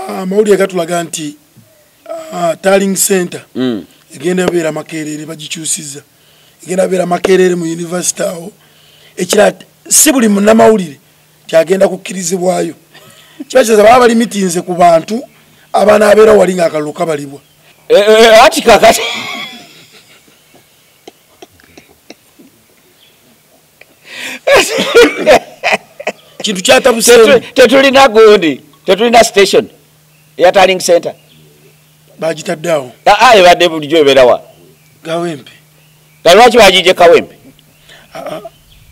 amawulire gatulaga nti Tarling Center egenda beera Makerere bagikyusizza egenda beera Makerere mu university awo ekira si buli munnamawulire kyagenda kukkirizibwayo kibakiza baba bali meetings ku bantu abaana abeera wali ng'akalulu kabalibwa ati kakati kintu kyatabuse tetulina gundi tetulina station ya Tarling Center bagitaddeawo ebadde bulijjo ebeerawa Kawempe lwaki bagije Kawempe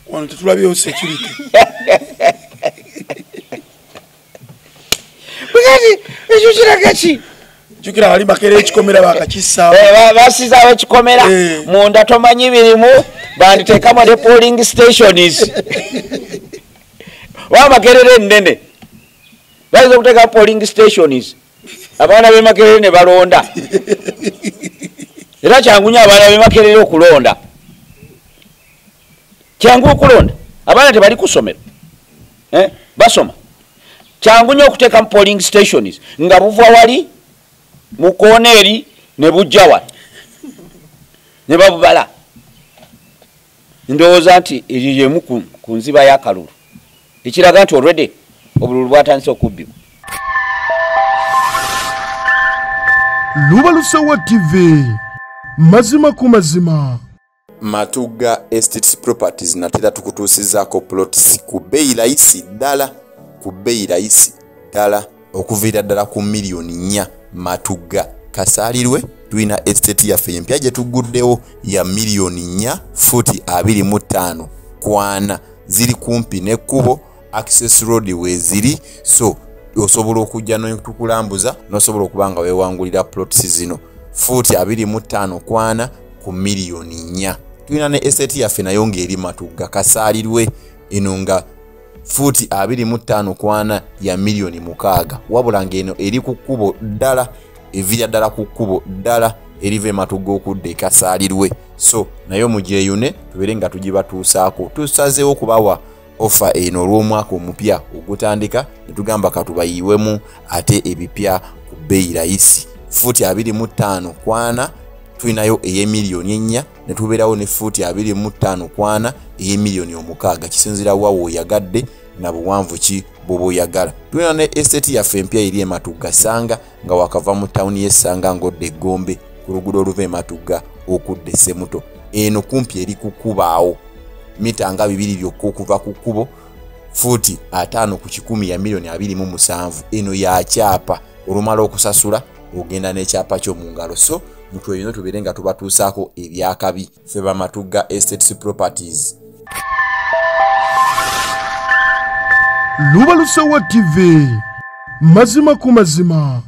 wano tetulabyewo security ekyo kiraga ki jukira wali Makerere ekikomera bakakissaawo basizaawo ekikomera munda tomanyi birimu banditeekamu ne polling stations wa Makerere nnene bayinza okuteeka polling stations abaana b'e Makerere ne balonda era kyangu nnyo abaana b'e Makerere okulonda kyangu okulonda abaana tebali ku ssomero basoma kyangu nnyo okuteekamu polling stations nga buva wali mu koona eri ne bujja wali ne babubala ndowooza nti eryo yemu ku nziba y'akalulu ekiraga nti already obululu bwatandise okubbibwa. Lubalusewa TV mazima ku mazima. Matuga Estates Properties natera tukutuusizaako plots ku bbeeyi layisi ddala okuviira ddala ku miliyoni 4. Matuga kasaalirwe tulina estate yaffe empya gye tuguddewo ya miliyoni 4 futi 25 kwana ziri kumpi n'ekkubo access road weziri so osobola okujja n'okukulambuza n'osobola okuba nga weewangulira plots zino futi 25 kwana ku miliyoni 4. Tulina ne estate yaffe nayo ng'eri Matuga kasaalirwe eno nga futi 25 kwana ya miliyoni 6 wabula ng'eno eri ku kkubo ddala evira ddala ku kkubo ddala erive Matuga okudde kasaalirwe so nayo mugyeyune tubeere nga tugibatuusaako tusazeewo kubawa ofa eno olw'omwaka omupya ogutandika ne tugamba katubayiwemu ate ebipya ku bbeeyi layisi futi 25 kwana tulinayo ey'emiliyoni 4 ne tubeerawo ne futi 25 kwana ey'emiliyoni 6 kisinzira wa w'oyagadde na buwanvu ki bw'oba oyagala. Tulina ne estate yaffe empya eri e Matuga Sanga nga wakava mu tawuni y'Essanga ng'odda e Gombe ku luguudo oluva e Matuga okudda e Ssemuto. Eno kumpi eri ku kkubaawo mita nga 2 byokka okuva ku kkubo futi 5 ku 100 ya miliyoni 27. Eno ya kyapa olumala okusasula ogenda n'ekyapa kyo mu ngalo so mutwe yino tubeere nga tubatuusaako ebyakabi ffe ba Matuga Estates Properties. Lubalusewa TV mazima ku mazima.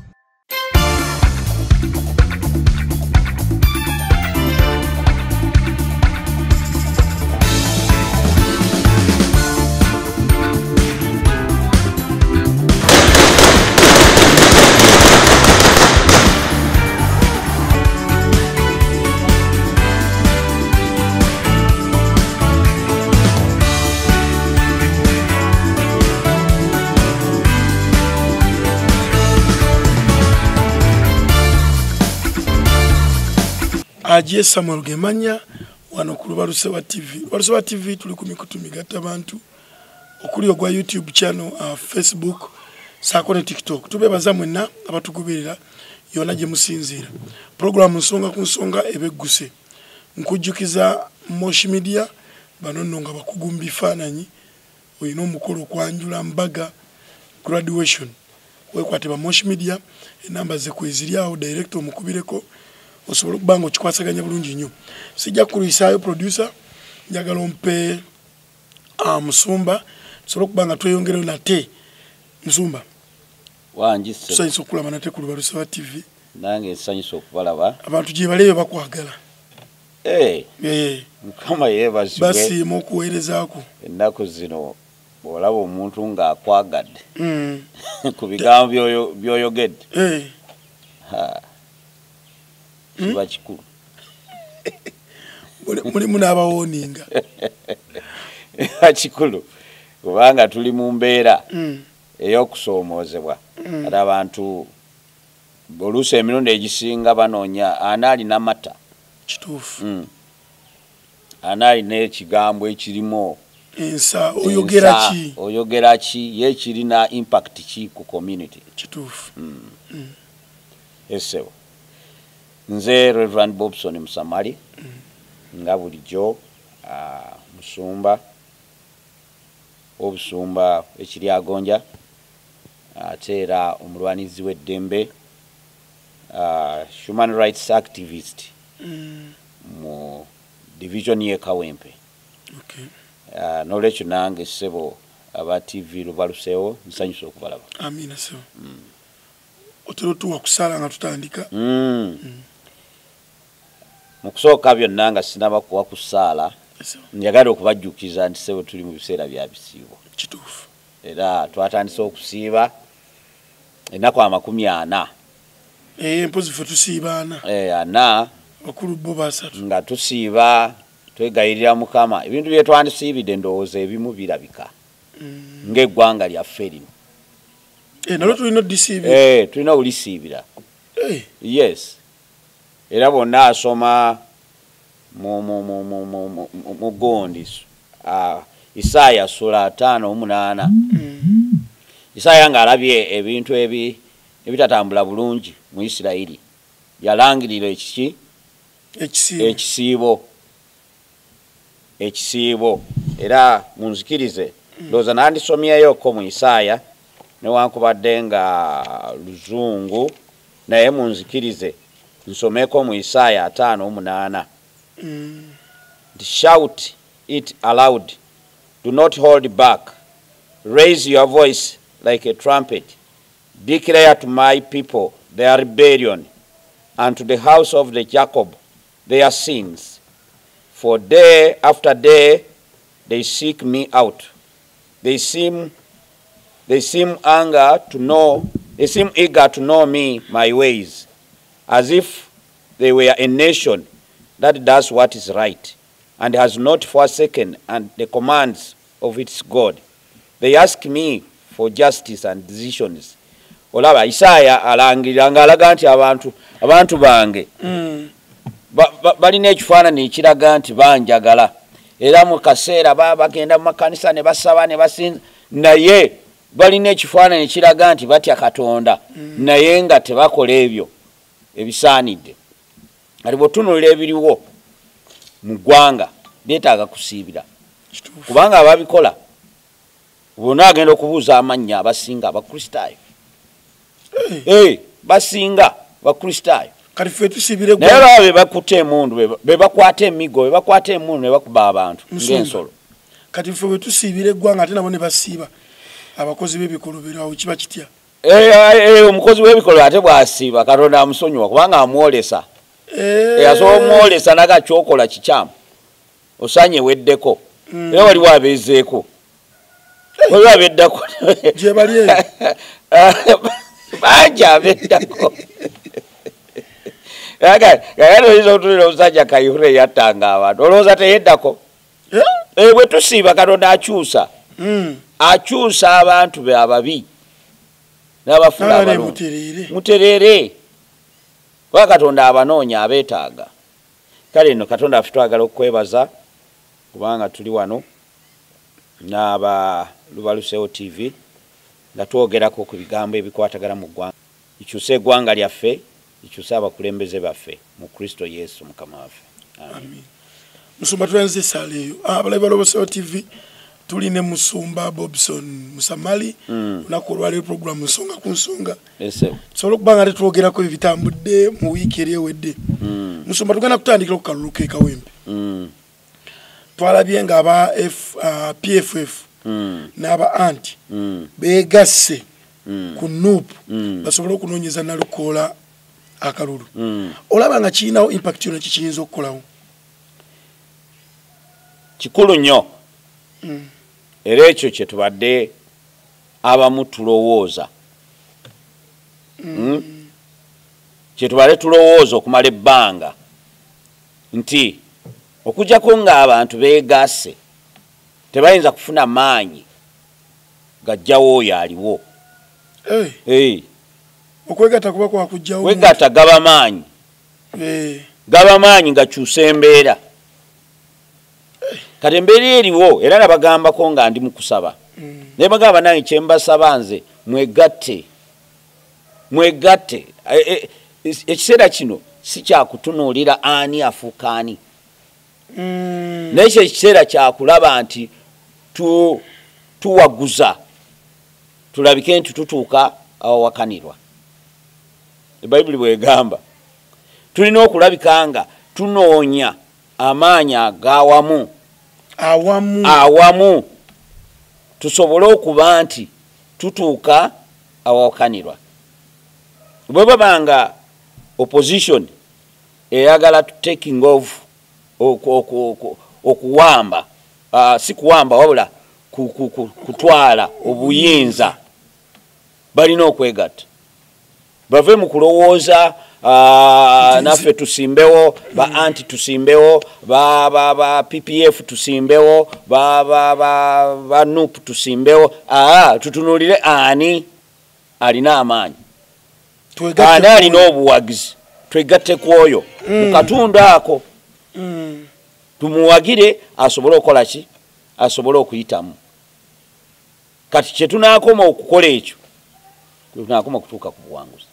Ajie Samuel Gemanya wano ku Lubalusewa TV. Lubalusewa TV tuli ku mikutu migatta bantu okuli ogwa YouTube channel, Facebook, saako ne TikTok. Tubebaza mwenna abatugoberera yona gye musinziira. Program nsonga ku nsonga ebegguse. Nkujjukiza Moshi Media banono nga bakugumba bifaananyi oyina omukolo kwanjula mbaga graduation. Wekwate ba Moshi Media enamba ze kweziryawo direct omukubireko osobola okubango kikwasaganya bulungi nnyo. Sijja kulisaayo producer njagala ompe Musumba osobola okubanga tweyongerayo nate Musumba wanjise tusanyusa okulaba nate ku Lubalusewa TV nange nsanyusa okubalaba abantu gye baleyo bakwagala mukama yeebazibwe basiima okuweerezaako ennaku zino bw'olaba omuntu ng'akwagadde ku bigambo by'oyogedde kiba kikulu mulimu n'abawooninga kikulu kubanga tuli mu mbeera ey'okusoomoozebwa Kati abantu oluusi emirundi egisinga banoonya ani alina mata. Kituufu. Ani alina ekigambo ekirimu ensa oyogera ki? Oyogera ki? Ye kirina impact ki ku community? Kituufu. Esebo. Nze Reverend Bobson Musamali. Nga bulijjo musumba obusumba ekiri agonja ate era omulwanizi w'eddembe human rights activist mu division ye Kawempe. N'olwekyo nange ssebo aba TV lubaluseewo nsanyusa okubalaba. Amina ssebo. Otero tuwa kusala nga tutandika. Mu kusooka byonna nga sinaba kuwa kusaala njagala okubajjukiza nti ssebo tuli mu biseera bya bisiibo. Kituufu. Era twatandise okusiiba ennaku 40. Mpozi ffe tusiiba 4. 4 bakulu bo basatu nga tusiiba twegayirira Mukama ebintu bye twandisiibidde ndowooza ebimu birabika ng'eggwanga lyaffe lino. Nalwo tulina odisiibi. Tulina olisiibira. Yes. Era bonna asoma mu Gondi Isaaya sura 5:8. Isaaya ng'alabye ebintu ebitatambula bulungi mu Isirayiri yalangirira ekisiibo era munzikirize ndowooza nandisomyeyoko mu Isaaya newankubadde nga Luzungu naye munzikirize nsomeko mu Isaaya 5:8. Shout it aloud, do not hold back, raise your voice like a trumpet, declare to my people their rebellion, and to the house of the Jacob their sins. For day after day they seek me out. They seem eager to know me, my ways, as if they were a nation that does what is right and has not forsaken and the commands of its God. They ask me for justice and decisions. Olaba Isaaya alangirira ng'alaga nti abantu bange balina ekifaananyi ekiraga nti banjagala era mu kaseera bagenda mu makanisa ne basaba ne basinza naye balina ekifaananyi ekiraga nti batya Katonda naye nga tebakola ebyo ebisaanidde. Kati bw'otunuulira ebiriwo mu ggwanga byetaaga kusiibira kubanga ababikola bonna agenda okubuuza amannya abasinga Abakristaayo. Basinga Bakristaayo. Kati ffe tusiibire naye olaba be bakutte emundu be bakwata emigo be bakwata emundu ne bakuba abantu ng'ensolo. Kati ffe bwe tusiibira eggwanga ate nabo ne basiiba abakozi b'ebikolobero awo kiba kitya? Omukozi w'ebikolobero ate bw'asiiba Katonda amusonyiwa kubanga amwolesa. Asobola omwolesa naga kyokola kikyamu osanye weddeko era waliwo abeezeeko waliwo abeddako gye bali eyo bangi abeddako. Kagano oyinza okutulira omusajja Kayihura yattanga abantu olowooza teyeddako? Bwe tusiiba Katonda akyusa abantu be ababi n'abafuna abalungi mutereere kuba Katonda abanoonya abeetaaga. Kale nno Katonda affe twagala okwebaza kubanga tuli wano n'aba Lubaluseewo TV nga twogerako ku bigambo ebikwatagala mu ggwanga. Ikyuse eggwanga lyaffe, ikyuse abakulembeze baffe mu Kristo Yesu Mukama waffe. Amen. Musumba tulanze essaala eyo. Abalabi ba Lubaluseewo TV tuli ne Musumba Bobson Musamali lunaku olwaleero programu nsonga ku nsonga. Tusobola okuba nga tetwogerako ebitambudde mu wiiki eri ewedde. Musumba tugenda kutandikira ku kalulu k'e Kawempe. Twalabye nga aba PFF n'aba anti beegasse ku NUP basobole okunoonyeza Nalukoola akalulu. Olaba nga kirinawo impact yonna kiyinza okukolawo? Kikulu nnyo. Era ekyo kye tubadde abamu tulowooza. Kye tubadde tulowooza okumala ebbanga nti okujjako ng'abantu beegasse tebayinza kufuna maanyi gajjawo oyo aliwo. okwegatta kuba kwakujjawo wegatta gaba maanyi gaba maanyi gakyusa embeera kati embeera eriwo era nabagambako nga ndi mukusaba naye bagamba nange kyembasaba nze mwegatte ekiseera kino si kyakutunuulira ani afuuka ani naye kyo ekiseera kyakulaba nti tuwaguza tulabike nti tutuuka awawakanirwa ebayibuli bwegamba tulina okulabika nga tunoonya amaanyi agawamu awamu tusobole okuba nti tutuuka awawakanirwa bwe babanga opposition eyagala taking off okuwamba si kuwamba wabula kutwala obuyinza balina okwegatta bave mu kulowooza naffe tusimbewo ba anti tusimbewo ba PPF tusimbewo ba NUP tusimbewo tutunuulire ani alina amaanyi ani alina obuwagizi twegatte ku oyo mu katundu ako tumuwagire asobole okukola ki asobole okuyitamu kati kyetunaakoma okukola ekyo tunaakoma kutuuka ku buwanguzi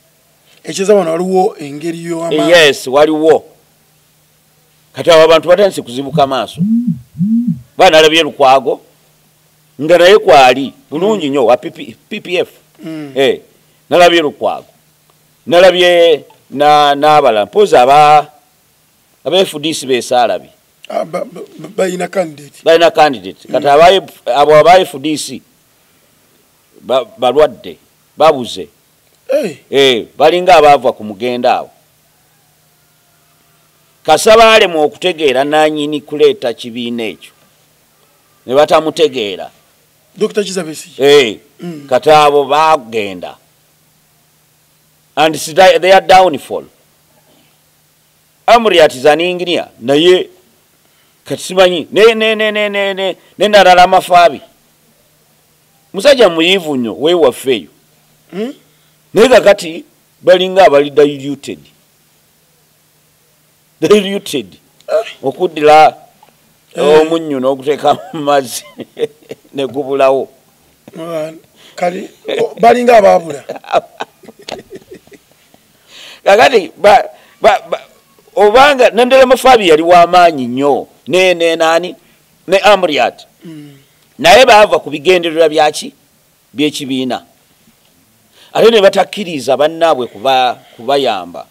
ekiza wano waliwo engeri y'amaanyi yes waliwo kati abo abantu batandise kuzibuka maaso banalabye Lukwago nga naye kwali bulungi nnyo wa PPF nalabye Lukwago nalabye n'abalala mpozi aba FDC beesaalabi balina candidate kati abo aba FDC balwadde babuze balinga abaava ku mugenda awo kasaba alemu okutegeera nanyini kuleeta kibiina ekyo ne batamutegeera Dr. Kizabesi kati abo bagenda and they are downfall amri atizaningirya naye kati simanyi ne nalala amafaabi musajja muyivu nnyo weewafeeyo naye kakati balinga abali diluted okuddira omunnyo n'okuteeka mu mazzi ne gubulawo kali balinga abaabula kakati obanga Nandala Mafaabi yali w'amaanyi nnyo nani ne Amriat naye baava ku bigendererwa byaki by'ekibiina ate ne batakkiriza bannaabwe kubayamba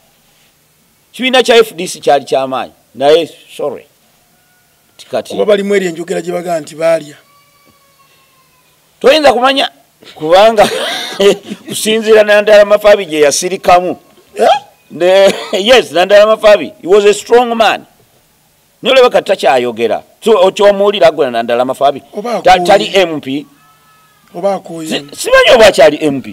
kibiina kya FDC kyali ky'amaanyi naye sorry tikati oba balimu eri enjogera gye bagaa nti baalya toyinza kumanya kubanga kusinziira Nandala Mafaabi gye yasirikamu yes Nandala Mafaabi he was a strong man noleba kati takyayogera okyomuwulira gwe Nandala Mafaabi tali MP simanyi oba kyali MP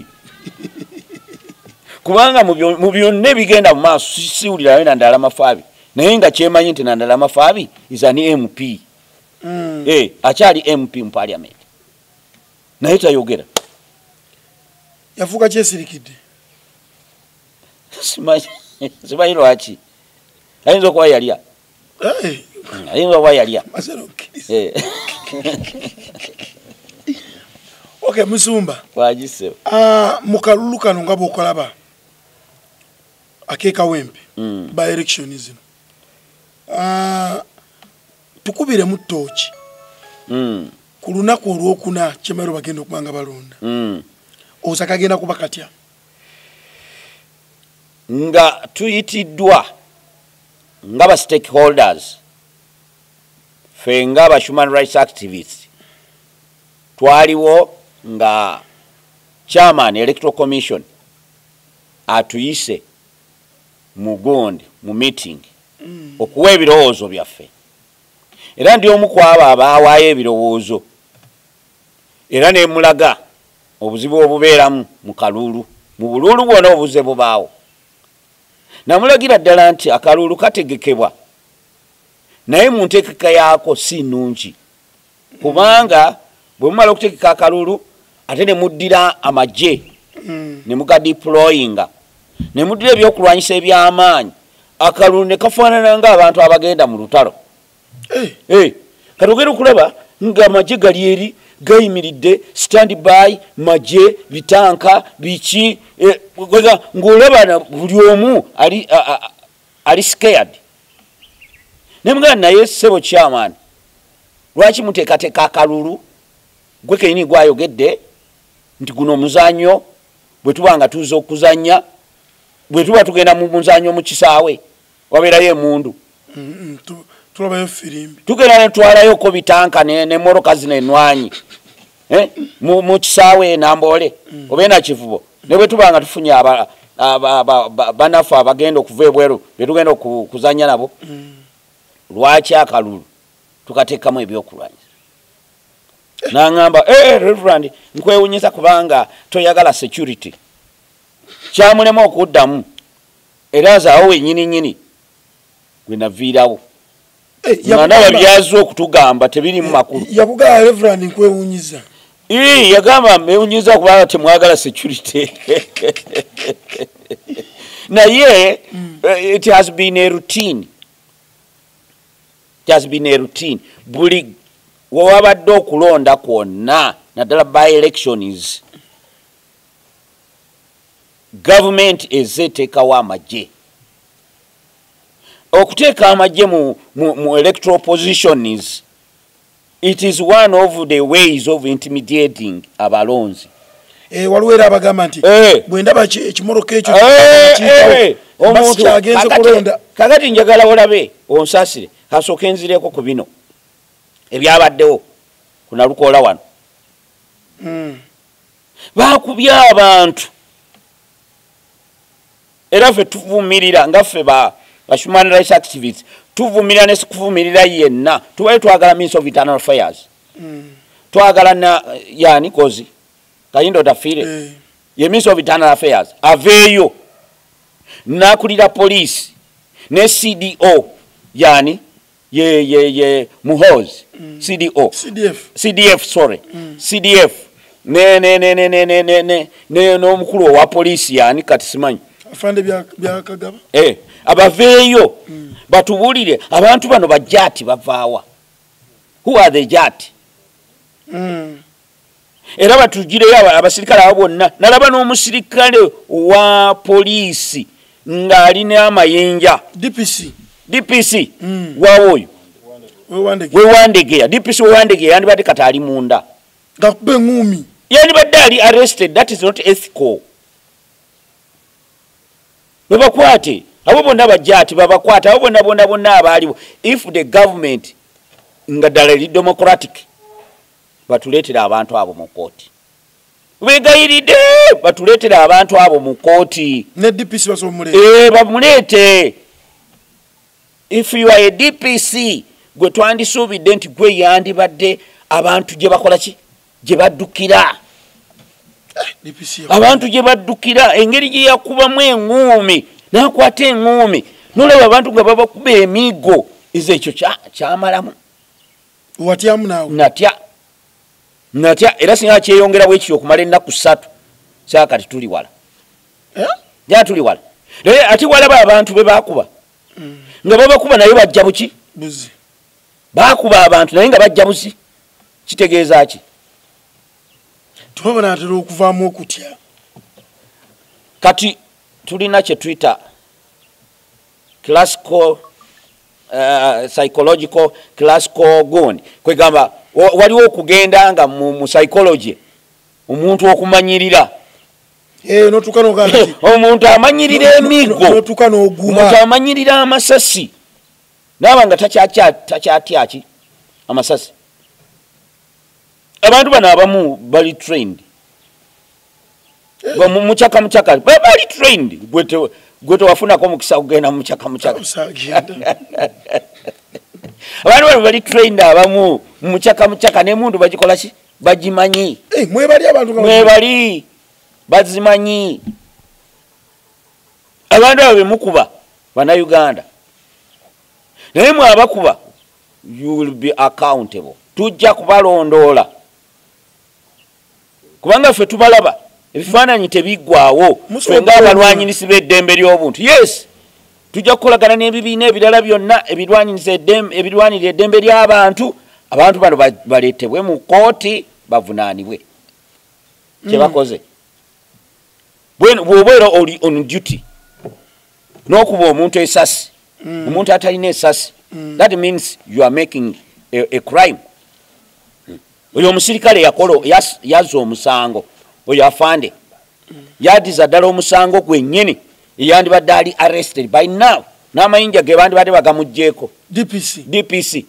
kubanga mu byonna ebigenda mu maaso siwulirayo Nandala Mafaabi naye nga kyemanyi nti Nandala Mafaabi is an MP akyali MP mu parliament naye tayogera yafuuka kyesirikidde simanyi lwaki ayinza okuba yalya ayinza okuba yalya okay Musumba wagise mu kalulu kano nga bw'okolaba akeekawempe by election zino tukubiremu ttooki ku lunaku olwokuna kyemero bagenda okubanga balonda oza kagenda kuba katya nga tuyitiddwa nga ba stakeholders fe nga ba human rights activists twaliwo nga chairman electoral commission atuyise mugondi mu meeting okuwa ebirowoozo byaffe era ndi omu ku abo abawaayo ebirowoozo era ne mulaga obuzibu obubeeramu mu kalulu mu bululu bwonna obuze bubaawo namulagira ddala nti akalulu kategekebwa naye mu nteekeka yaako si nnungi kubanga bwe mumala okutegeka akalulu ate ne muddira amagye ne mugadeployinga ne mudira ebyokulwanyisa ebyamaanyi akalulu ne kafaanana ng'abantu abagenda mu lutalo. Kati ogenda okulaba ng'amagye gali eri gayimiridde standby, magye bitanka biki ng'olaba buli omu ali scared. Ne mugamba naye ssebo chairman, lwaki muteekateeka akalulu gwe kenyini gwayogedde nti guno omuzanyo bwe tuba nga tuza okuzanya bwe tuba tugenda mu muzanyo mu kisaawe wabeerayo emundu tulabayo firimbi tugenda ne twalayo bitanka ne moroka zino enwanyi mu kisaawe Namboole oba Nakivubo ne bwe tuba nga tufunye banafu abagenda okuva ebweru bye tugenda okuzanya nabo. Lwaki akalulu tukateekamu ebyokulwanyisa? N'angamba Reverend nkwewunyisa kubanga toyagala security. Kyamulema okuddamu era zaawo wennyini gwe naviirawo nga naba byaza okutugamba tebiri mu makulu. Yakugamba Reverend nkwewunyiza. Yagamba mwewunyiza kubanga temwagala security. Naye it has been a routine. It has been a routine. Buli wabadde okulonda kwonna naddala by elections government ezeteekawo amagye. Okuteeka amagye mu electoral positions, it is one of the ways of intimidating abalonzi. Waliwo era abagamba nti bwe ndaba ekimoroka ekyo omuntu agenze kulonda kakati njagala olabe onsasire kasooka enzireko ku bino ebyabaddewo ku Nalukoola wano. Baakubye abantu era ffe tuvumirira nga ffe ba human rights activists tuvumirira ne sikuvumirira yenna tubaye twagala Minister of Internal Affairs twagala na yani kozi Kayindo Tafire ye Minister of Internal Affairs aveeyo nakulira police ne CDO yani ye Muhoozi CDF sorry CDF ne n'omukulu wa police yani kati simanyi afande bya Kagaba abaveeyo batubulire abantu bano bajati bavaawa. Who are the jati? Era batugireyo abasirikale abo bonna. Nalaba n'omusirikale wa poliisi ng'alina amayinja DPC wawoyo Wewandegeya DPC Wewandegeya yandibadde kati ali munda gakube ngumi yandibadde ali arrested. That is not ethical. Babakwate abo bonna bajati babakwate abo bonna abaaliwo. If the government nga ddala eri democratic batuleetera abantu abo mu kooti. Begayiridde batuleetera abantu abo mu kooti. Ne DPC basomuleete bamuleete. If you are a DPC gwe twandisuubidde nti gwe yandibadde abantu gye bakola ki gye baddukira. Abantu gye baddukira engeri gye yakubamu eŋŋuumi n'akwata eŋŋuumi n'olaba abantu nga babakuba emigo ekyo kyamalamu. Watyamu naawe? Natya era singa kyeyongera bwe kityo okumala ennaku 3 kati tuli wala. Tuli wala. Ate walaba abantu be baakuba nga babakuba naye bajja buki? Buzi. Baakuba abantu naye nga bajja buzi. Kitegeeza ki? Tubona atera okuvaamu okutya. Kati tulina kye tuyita classical psychological classical gundi. Kwegamba waliwo okugenda nga mu psychology omuntu okumanyirira. Notukano gati. Omuntu amanyirira emigo. Notukano oguma. Omuntu amanyirira amasasi. Nabanga takyatya ki amasasi. Abantu bano abamu bali trained. Muchaka bali trained. Gwe tewafunako mukisa kugenda muchaka. Abantu bano bali trained abamu muchaka n'emundu bagikola ki bagimanyi. Mwebali abantu mwebali bazimanyi. Abantu abo bemukuba bana Uganda. Naye mwabakuba you will be accountable. Tujja kubalondoola. Kubanga ffe tubalaba ebifaananyi tebiggwaawo ffe ng'abalwanyinisi b'eddembe ly'obuntu. Yes, tujja kukolagana n'ebibiina ebirala byonna ebirwanirira eddembe ly'abantu. Abantu bano baleetebwe mu kooti bavunaanibwe kye bakoze. Bw'obeera oli on duty n'okuba omuntu esasi, omuntu atalina esasi, that means you are making a crime. Oyo omusirikale yazza omusango, oyo afande yadiza ddala omusango gwennyini eyandibadde ali arrested by now, n'amayinja ge bandibadde bagamugjeeko. DPC.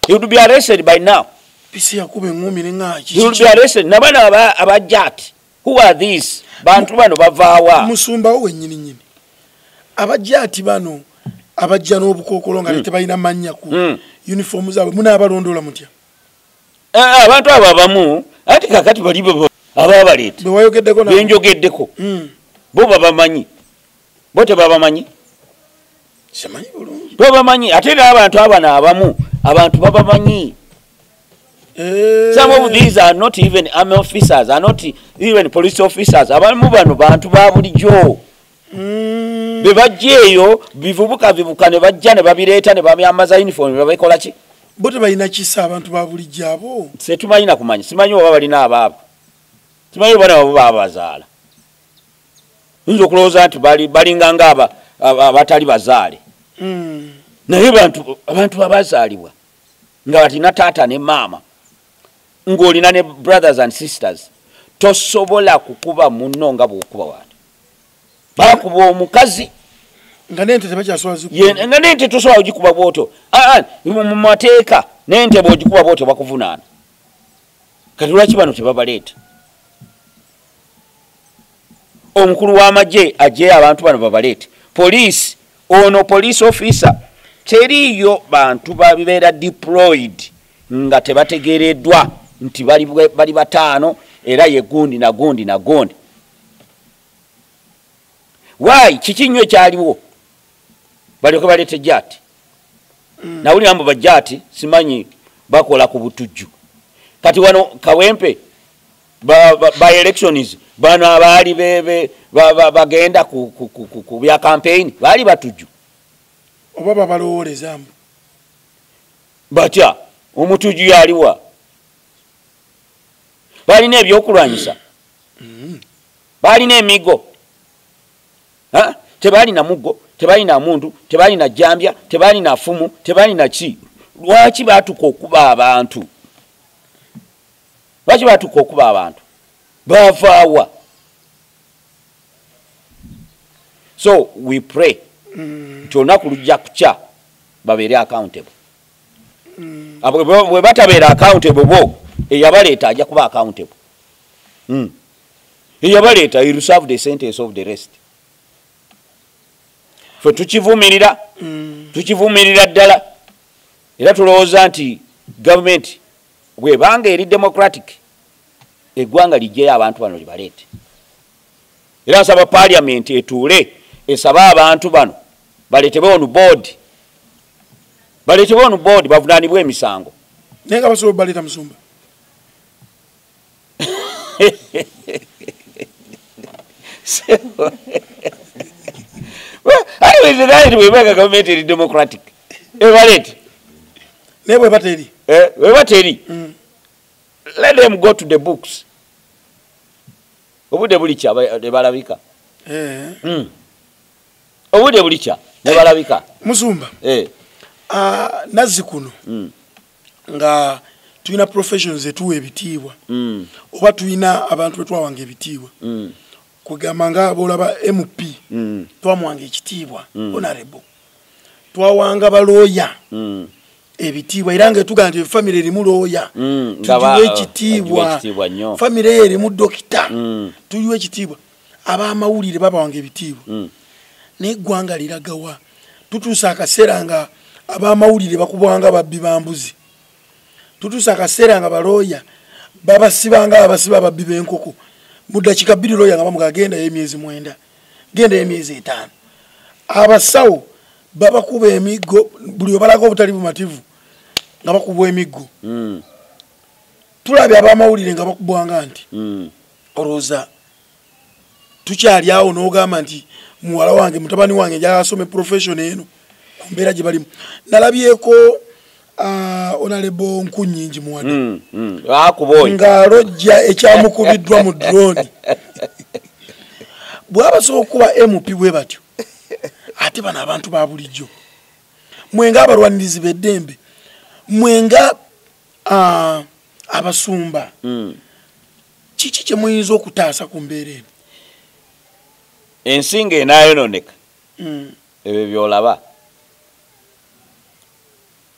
He would be arrested by now. He would be arrested. Nabana abajati. Who are these? Bantu bano bavaawa. Musumba we nyini. Abajati bano abajja n'obukokolo nga tebalina mannya ku uniform zaabwe muna abalondola mutya. Abantu abo abamu ati kakati bali ababaleeta. Bewayogeddeko na benjogeddeko. Bo babamanyi. Bo tebabamanyi. Simanyi bulungi. Babamanyi ate n'abantu abana abamu abantu babamanyi. Some of these are not even army officers, are not even police officers. Abamu bano bantu ba bulijjo. Bebajjeeyo bivubuka ne bajja ne babireeta ne babyambaza uniform ne babikola ki? Bo tebalina kisa abantu ba bulijjo abo. Setumanyi na kumanya. Simanyi oba balina abaabo. Simanyi oba nabo babazaala. Nzo kulowooza nti balinga nga abatali bazaale. Naye abantu abazaalibwa nga batina taata ne maama ng'olina ne brothers and sisters tosobola kukuba munno nga bw'okuba wano. Bakuba omukazi nga n'ente tebakyasobola zikuba. Nga n'ente tosobola ogikuba bw'otyo. Mu mateeka n'ente bw'ogikuba bw'otyo bakuvunaana. Kati lwaki bano tebabaleeta? Omukulu w'amagye aggyeyo abantu bano babaleete. Police, ono police officer teriyo bantu babibeera deployed nga tebategereddwa nti bali bataano era ye gundi na gundi na gundi. Why kikinyo kyaliwo balyoke baleete jati. Nawulira mbu bajati simanyi bakola ku butujju. Kati wano Kawempe by elections bano abaali bagenda ku bya campaign baali batujju. Oba balowoleza mbu batya omutujju yaliwa. Balina ebyokulwanyisa. Balina emigo. Tebalina muggo, tebalina muntu, tebalina jambya, tebalina fumu, tebalina ki. Lwaki batuka okuba abantu? Lwaki batuka okuba abantu? Bavaawa. So we pray olunaku lujja kukya babeere accountable. Bwe batabeera accountable bo eyabaleeta ajja kuba accountable. Eyabaleeta he will serve the sentence of the rest. Fe tukivumirira ddala era tulowooza nti government bwebanga eri democratic eggwanga lijjeyo abantu bano libaleete. Era nsaba parliament etuule esaba abantu bano baleetebwe on board. Baleetebwe on board bavunaanibwe emisango. Naye nga basobola baleeta Musumba. Anyway, the right we make a government is democratic. Evaluate. Never battery. Let them go to the books. Obude bulicha de balabika. Obude bulicha de balabika. Musumba. Nazikuno. Nga tuina professions etuwe ebitiibwa. Oba tuina abantu betwawanga ebitiibwa. Kugamba nga abolaba MP twamwanga ekitiibwa honorable twawanga balooya ebitiibwa era nga tuga nti family erimu looya tuyiwe ekitiibwa family erimu dokita tuyiwe ekitiibwa ab'amawulire babawanga ebitiibwa n'eggwanga liragawa tutuusa akaseera nga ab'amawulire bakubwanga babbi bambuzi tutuusa akaseera nga balooya babasibanga abasiba babbi b'enkoko mudakika bbiri looya nga bamuga genda y'emyezi 9 genda y'emyezi 5 abasawo babakuba emiggo buli obalaga obutali bumativu nga bakubwa emiggo tulabye ab'amawulire nga bakubwanga nti olowooza tukyali awo n'ogamba nti muwala wange mutabani wange njala asome profession eno ku mbeera gye balimu. Nalabyeko Honorable Nkunyingi muwadde ng'alojja ekyamukubiddwa mu drone. Bw'abasobola okuba MP bwe batyo ate bano abantu ba bulijjo, mwenga abalwanirizi b'eddembe, mwenga abasumba, kiki kye muyinza okutaasa ku mbeera eno? Ensinga enaayononeka ebyo byolaba,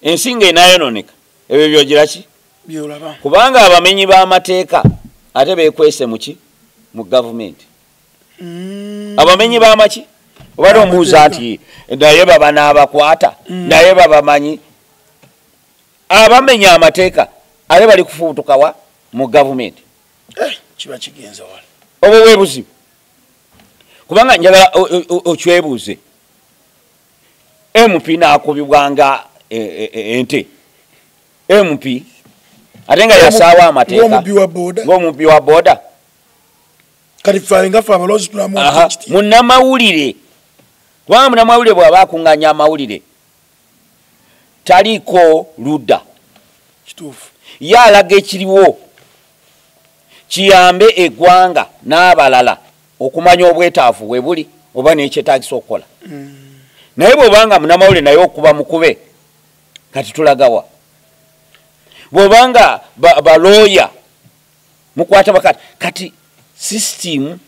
ensinga enaayononeka ebyo byogira ki byolaba, kubanga abamenyi b'amateeka ate beekwese muki mu gavumenti. Abamenyi b'amaki obadde omubuuza nti naye baba n'abakwata naye babamanyi, abamenya amateeka ate bali kufuutukawa mu gavumenti. Kiba kigenza wala obwo bwe buzibu, kubanga njagala okyebuuze, MP n'akubibwanga ente, MP ate nga yasaawa amateeka ng'omubbi wa booda. Kati ffe nga ffe abalozi tulamu munnamawulire, kubanga munnamawulire bw'aba akuŋŋaanya amawulire taliiko ludda, kituufu, ye alaga ekiriwo kiyambe eggwanga n'abalala okumanya obwetaavu we buli oba n'ekyetaagisa okukola. Naye bw'obanga munnamawulire naye okuba mukube, kati tulagawa? Bw'obanga balooya mukwata bakati, kati system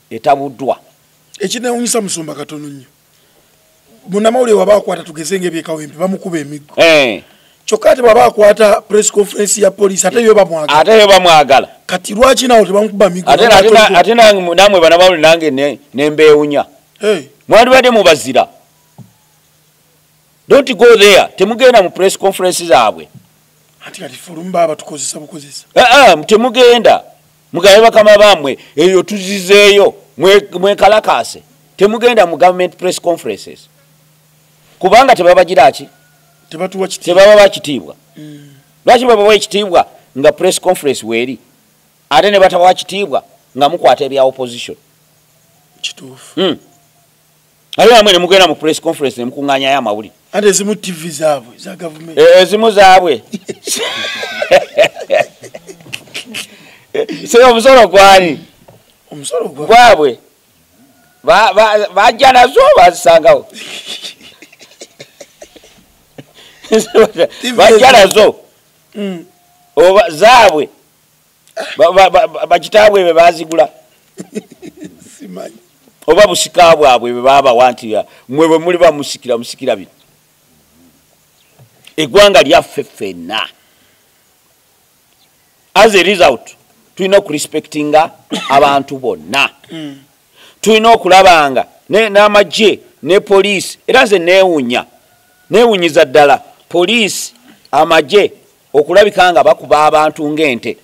etabuddwa. Ekinewunyisa Musumba katono nnyo, munnamawulire waba akwata tugeze ng'ebyekawempe bamukuba emiggo, kyokka ate baba akwata press conference ya police ate yo bamwagala. Kati lwaki nawo tebamukuba miggo? Ate namwe bannamawulire nange nembeewunya, mwandibadde mubazira. Don't go there, temugenda mu press conference zaabwe. Ati kati fulum baba tukozesa bukozesa, temugenda mugabe bakama bammwe eyo tuzizeeyo mwekalakaase, temugenda mu government press conferences kubanga tebabagira ki, tebaba bakitiibwa. Lwaki baba ekitiibwa nga press conference weeri ate ne batawa kitiibwa nga mukwata ebya opposition? Kituufu. Ayo amwe ne mugenda mu press conference ne mukuŋŋaanyayo amawulire. Ate ezimu TV zaabwe za government, ezimu zaabwe se omusolo gwani, omusolo gwabwe bajja nazo bazisangawo, bajja nazo oba zaabwe bakitaabwe be bazigula simanyi, oba busika bwabwe bwe babawa nti mmwe bwe muli bamusikira bino. Eggwanga lyaffe ffenna, as a result tulina okurespectinga abantu bonna, tulina okulabanga n'amagye ne poliisi. Era nze neewunyiza ddala poliisi, amagye okulabika nga bakuba abantu ng'ente,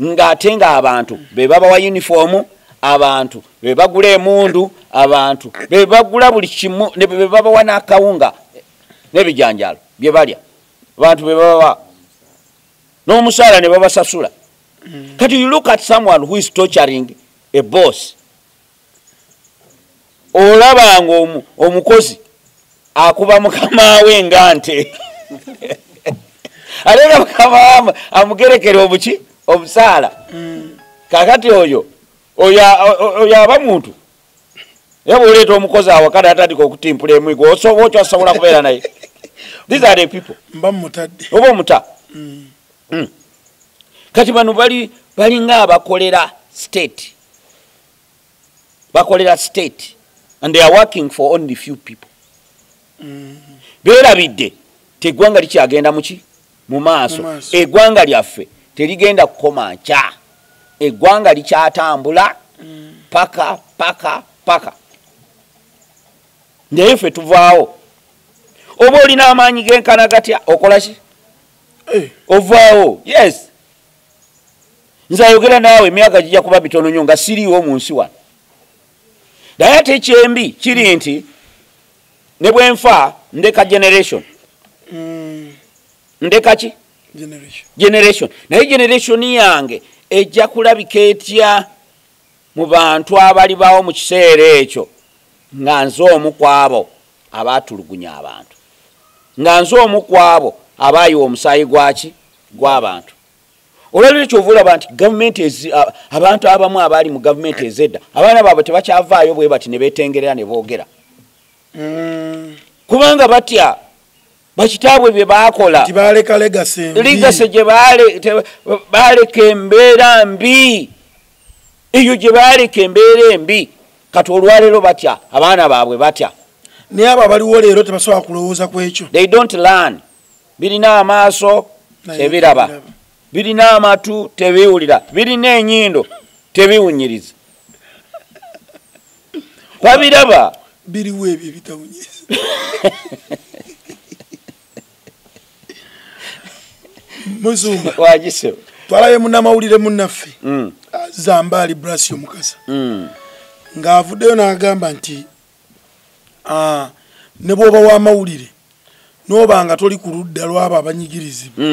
ng'ate ng'abantu be babawa yunifoomu, abantu be bagula emundu, abantu be bagula buli kimu, ne be babawa n'akawunga n'ebijanjaalo bye balya, abantu be babawa n'omusaala ne babasasula. Kati you look at someone who is torturing a boss, olabanga omukozi akuba mukama we nga nte ate nga mukama amugerekera omusaala. Kakati oyo aba muntu yaba oleeta omukozi awakana atandika okutimpula emwigo, okyasobola kubeera naye. These are the people mba mutadde oba omuta. Kati bano bali nga abakolera state, and they are working for only few people. Beerabidde teggwanga likyagenda mu maaso, eggwanga lyaffe terigenda kukoma nkya, eggwanga likyatambula paka. Naye ffe tuvaawo. Oba olina amaanyi genkana gatya okola ki? Ovaawo. Yes, nze ayogera naawe emyaka gijja kuba mitono nnyo nga siriiwo mu nsi wano. Naye ate ekyembi kiri nti ne bwe nfa ndeka generation. Ndeka ki? Generation. Naye generation yange ejja kulabika etya mu bantu abali bawo mu kiseera ekyo nga nze omu kwabo abaatulugunya abantu, nga nze omu kwabo abaayiwa omusaayi gw'abantu. Olwaliro kyova olaba nti gavumenti abantu abamu abaali mu gavumenti ezedda abaana baabwe tebakyavaayo bwe bati ne beetengerera ne boogera. Kubanga batya bakitaabwe bye baakola ligase gye baaleka embeera mbi, eyo gye baaleka embeera embi, kati olwaleero batya abaana baabwe batya. Naye abo abaliwo leero tebasobola kulowooza ku ekyo. They don't learn. Birina amaaso tebiraba, birina amatu tebiwulira, birina enyindo tebiwunyiriza. Babiraba biriwo ebyo bitawunyiriza. Musumba wagise twalaye munnamawulire munnaffe Zambaali Brasio Mukasa ng'avuddeyo n'agamba nti ne bw'oba w'amawulire n'oba toli ku ludda lw'abo abanyigirizibwa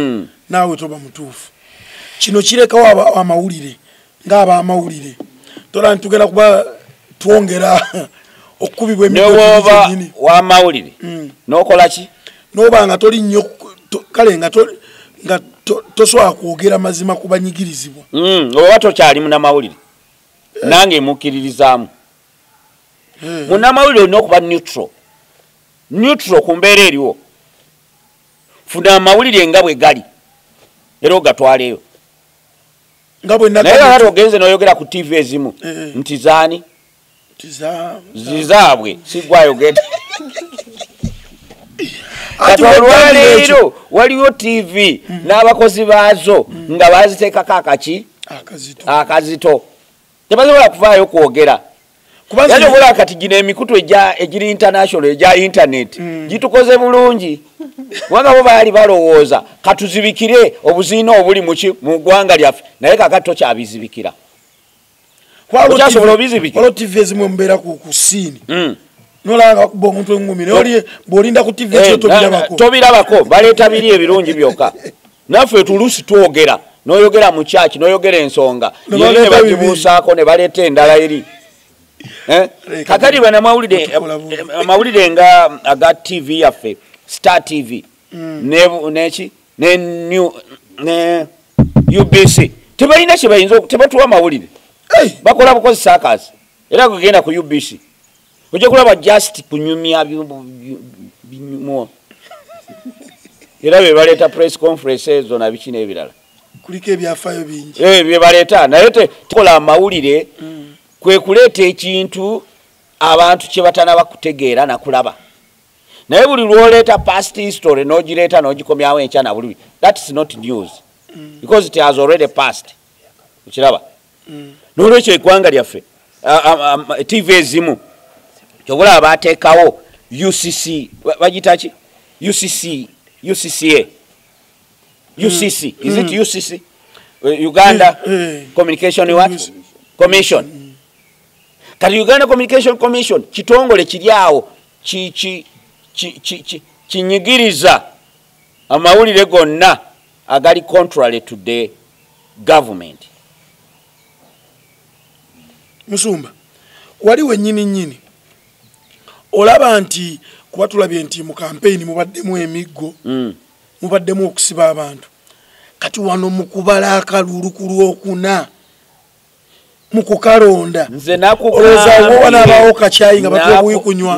naawe toba mutuufu. Kino kirekawo amawulire ng'abamawulire tola ntugenda kuba twongera okukubibwa n'oba w'amawulire n'okola ki n'oba nga toli nnyo kale nga tosobola kwogera mazima ku banyigirizibwa oba tokyali munnamawulire nange mukkiririzaamu. Munnamawulire olina okuba neutral ku mbeera eriwo. Funa amawulire nga bwe gali era ogatwaleyo. Naye ate ogenze n'oyogera ku TV ezimu nti zaani zizaabwe sigwayogera. Kati olwaleero waliwo TV n'abakozi baazo nga baziteekako akazito tebasobola kuvaayo kwogera. Yali obola kati gino emikutu egiri international egya internet gitukoze bulungi kubanga bo baali balowooza katuzibikire obuziina obuli mu ggwanga lyaffe naye kakati tokyabizibikira. Okyasobola obizibikira TV ezimu mbeera ku siini nolanga kuba omuntu engumi naye bw'olinda ku TV ekyo tobirabako baleeta biri ebirungi byokka. Naffe tuluusi twogera n'oyogera mu kyaki n'oyogera ensonga yeri ne bagibuusaako ne baleeta endala eri. Kakati amawulire nga aga TV yaffe Star TV ne UBC tebalina kyebayinza tebatuwa mawulire bakola bukozi saakazi era kugenda ku UBC ojja kulaba just kunyumya binyumo era be baleeta press conference ezo na biki n'ebirala kuliko ebyafaayo bingi bye baleeta naye tekola amawulire kwe kuleeta ekintu abantu kye batanaba kutegeera na kulaba. Naye buli lw'oleeta past history n'ogireeta n'ogikomyawo enkya na buli that is not news because it has already passed. Okiraba n'olwekyo eggwanga lyaffe TV ezimu kyobula abateekawo UCC bagita ki UCCA is it UCC Uganda Communication what Commission. Kati Uganda Communication Commission kitongole kiri awo kinyigiriza amawulire gonna agali contrary to the government. Musumba waliwe nyini olaba nti kuba tulabye nti mu campaign mubaddemu emiggo mubaddemu okusiba abantu kati wano mukubala akalulu ku Lwokuna mukukalonda nze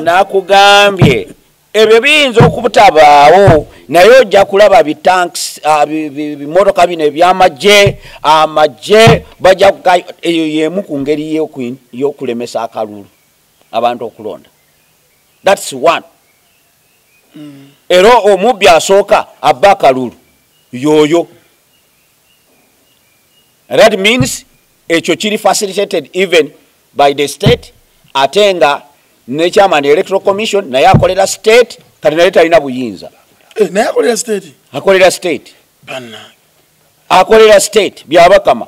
nakugambye ebyo biyinza okubutabaawo naye ojja kulaba bitanks bimotoka bino ebyamagye amagye bajja eyo yemu ku ngeri y'okulemesa akalulu abantu okulonda. That's one. Era omubbi asooka abba akalulu yoyo. That means ekyo kiri facilitated even by the state atenga ne chairman electoral commission naye akolera state kati naye talina buyinza naye akolera state akolera state byabakama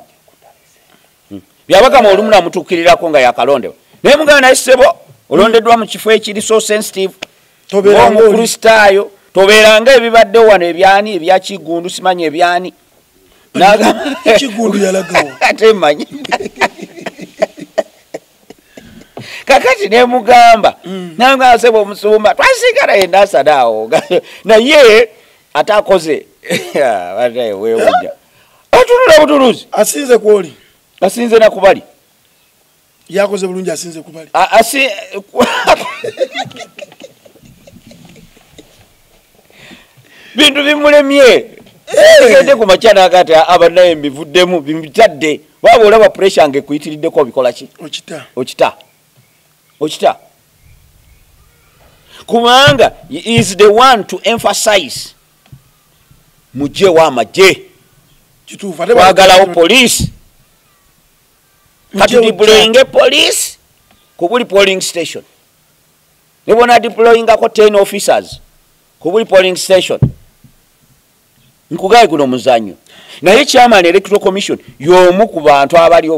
olumu namutuukirirako nga yakalondewa naye mugana naye ssebo olondeddwa mu kifo ekiri so sensitive omukristaayo tobeeranga ebibaddewo wano ebyani ebya Kigundu simanyi ebyani Kigundu yalagawo ate manyi kakati ne mugamba nanga asebo omusumba twasigala endasa dawo naye atakoze wataye wewoja atunula butuluzi asinze kwoli asinze nakubali yakoze bulungi asinze kubali bintu bimulemye gende ku makyana agati abanaye mbivuddemu bimitadde waba olaba pressure nge kuyitiriddeko bikola ki okita kubanga is the one to emphasize muje w'amagye twagalawo police kati deploying police ku buli polling station ne bona deployingako 10 officers ku buli polling station nkugaye guno muzanyo naye chairman electoral commission y'omu ku bantu abali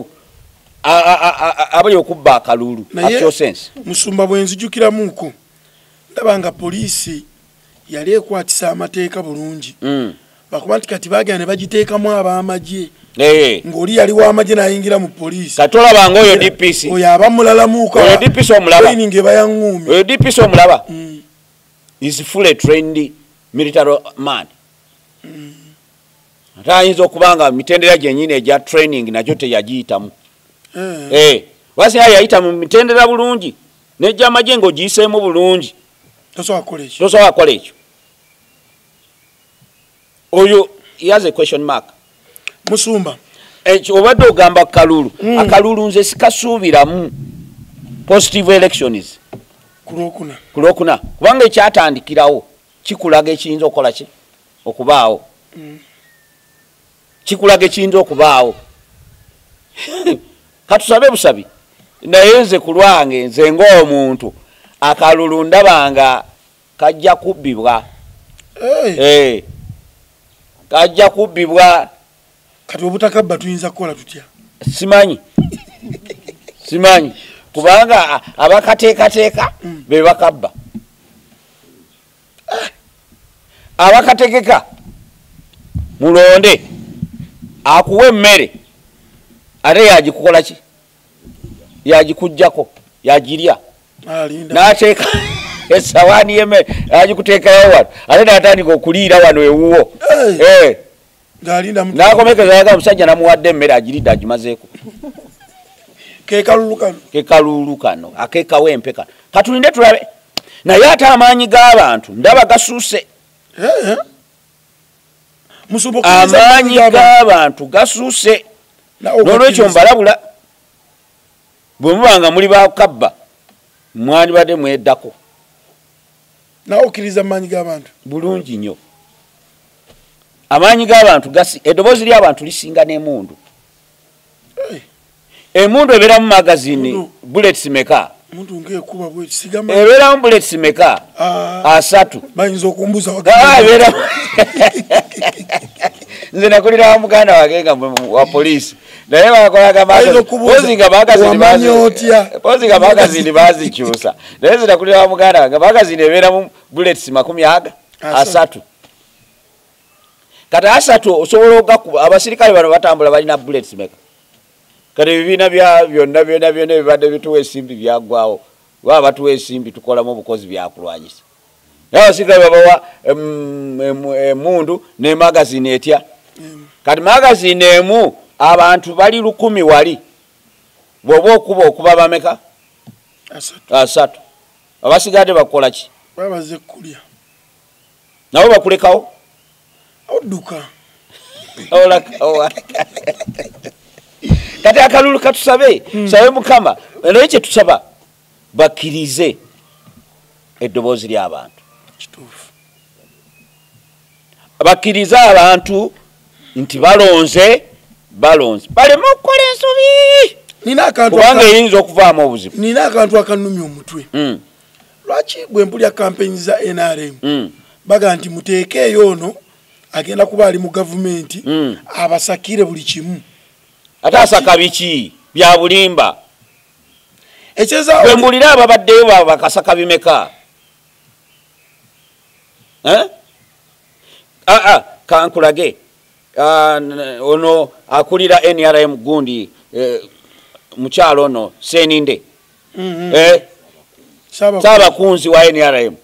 okubba akalulu atyo sense musumba bwenzijukiramuko ndabanga poliisi yali ekwatisa amateeka bulungi bakuba nti kati bagenda ne bagiteekamu ab'amagye ng'oli yali w'amagye n'ayingira mu poliisi katolabanga oyo DPC oyo aba mulalamuuka oyo DPC omulaba training eba ya ngumi oyo DPC omulaba is fully trained military man ate ayinza okubanga mitendera gyenyini egya training nakyo teyagiyitamu wasina yayita mu mitendera bulungi nejja amagye ng'ogiyiseemu bulungi tosobola kukola ekyo oyo he has a question mark musumba ekyo obadde ogamba kalulu akalulu nze sikasuubiramu positive elections kulwokuna kubanga ekyatandikirawo kikulaga ekiyinza okukola ki okubaawo kikulaga ekiyinza okubaawo katusabe busabi naye nze ku lwange nze ng'omuntu akalulu ndabanga kajja kubbibwa kajja kubbibwa kati obutakabba tuyinza kukola tutya simanyi kubanga abakateekateeka be bakabba abakategeka mulonde akuwa emmere ate yagikukola ki yagikugjako yagirya n'ateeka esawaani y'emmere yagikuteekayo wano ate n'atandika okuliira wano ewuwo n'akomekezaga omusajja namuwadde emmere agiridde agimazeeko kekalulu kano akeekawo empe kano katulinde tulabe naye ate amaanyi g'abantu ndaba gasuuse amaanyi g'abantu gasuuse n'olwekyo mbalabula bwe mubanga muli bakabba mwandibadde mweddako nawe okkiriza amaanyi g'abantu bulungi nnyo amaanyi g'abantu eddoboozi ly'abantu lisinga n'emundu emundu ebeeramu magazini bullets meka ebeeramu bullets meka 3 bayinza okumbuza nze nakulira muganda wange nga wa poliisi naye bakolaga magazini bazikyusa naye nze nakulira muganda wange magazini ebeeramu bullets 30 kati 3 osobola ogakuba abasirikale bano batambula balina bullets meka kati ebibiina byonna ebibadde bituwa ensimbi byaggwawo baba batuwa ensimbi tukolamu obukozi byakulwanyisa naye abasirikale babawa emundu ne magazini etya kati magazini emu abantu bali 100 wali bw'oba okuba bameka 3 abasigadde bakola ki babaze kulya nabo bakulekawo odduka kati akalulu katusabe sabe mukama naye kye tusaba bakkirize eddoboozi ly'abantu bakkirize abantu nti balonze baleme okukola ensobi kubanga eyinza okuvaamu obuzibu nina akantu akanumya omutwe lwaki bwe mpulya kampeni za NRM baga nti muteekeeyo ono agenda kuba ali mu gavumenti abasakire buli kimu ate asaka biki bya bulimba bwe mbulira ababaddeyo bakasaka bimeka kankulage ono akulira NRM gundi mukyalo ono Seninde Saabakunzi wa NRM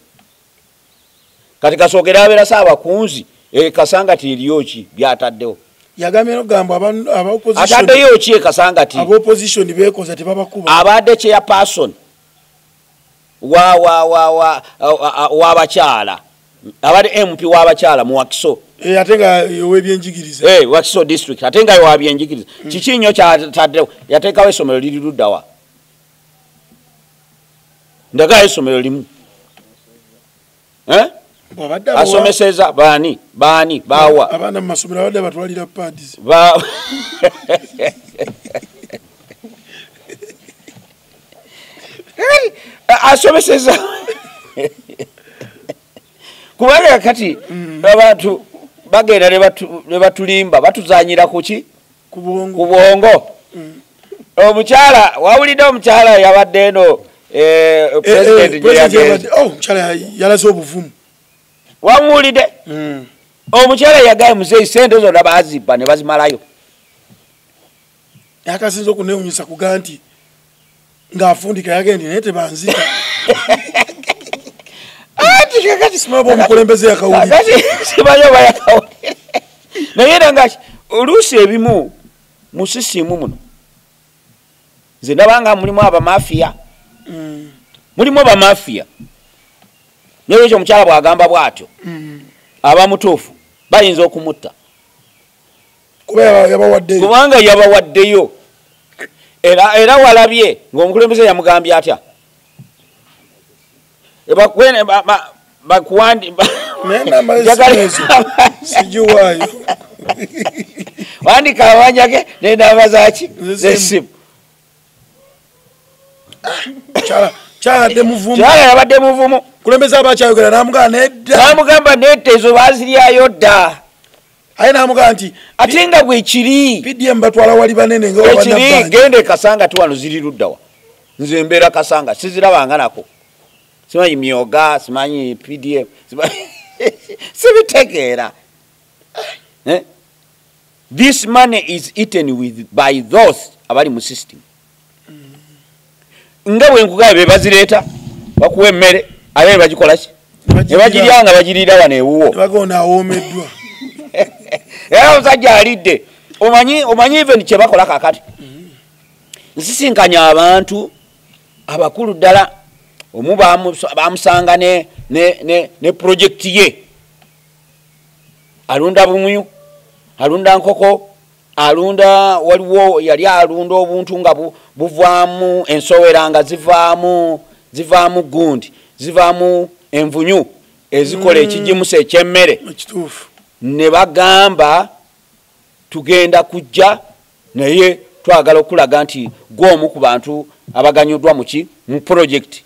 kati Kasogera abeera Saabakunzi Kasangati eriyo ki byataddewo yagambye ogamba aba opposition ataddeyo ki Kasangati aba opposition bekoza tebabakuba abadde chairperson w'abakyala abadde MP w'abakyala mu Wakiso ate nga ow'ebyenjigiriza Wakiso district ate nga wa byenjigiriza kiki nnyo kyataddewo yateekawo essomero liri luddawa ndaga essomero limu asomeseza baani bawa abaana mu masomero abadde batwalira pads asomeseza kubanga kati abantu bagenda ne batulimba batuzanyira kuki ku bwongo omukyala wawulidde omukyala yabadde eno president omukyala yalaze obuvumu wamuwulidde omukyala yagaye muzeyi sente zonna bazibba ne bazimalayo yakasinza okunewunyisa kuga nti ng'afundika yagendi naye tebanzika simaba omukulembeze yakawulire naye era nga oluusi ebimu mu sisiimu muno nze ndabanga mulimu abamafiya mulimu abamafiya naye ekyo omukyala bw'agamba bw'atyo aba mutuufu bayinza okumutta kubanga yabawaddeyo era walabye ng'omukulembeze yamugambye atya wandika abanyage nenamba zaki zesimu kyala yabadde muvumu kulembeza abakyayogera namugamba nedda ezo baziryayo dda aye namugamba nti ate nga bwekiri PDM batwala wali banene ekiri gende Kasanga tu wano ziri luddawa nze mbeera Kasanga sizirabanga nako simanyi myoga simanyi PDM sibitegeera this money is eaten by those abali mu system nga bwe nkugaye be bazireeta bakuwa emmere abe bagikola ki ne bagiryanga bagiriira wano ewuwo bagona awoomeddwa era omusajja alidde omanyi even kye bakola kakati nsisinkanya abantu abakulu ddala omu bamusanga ne projekiti ye alunda bumuyu alunda nkoko alunda waliwo yali alunda obuntu nga buvaamu ensowera nga zivaamu gundi zivaamu envunyu ezikola ekijimusa ekyemmere ne bagamba tugenda kujja naye twagala okulaga nti gwomu ku bantu abaganyuddwa mu project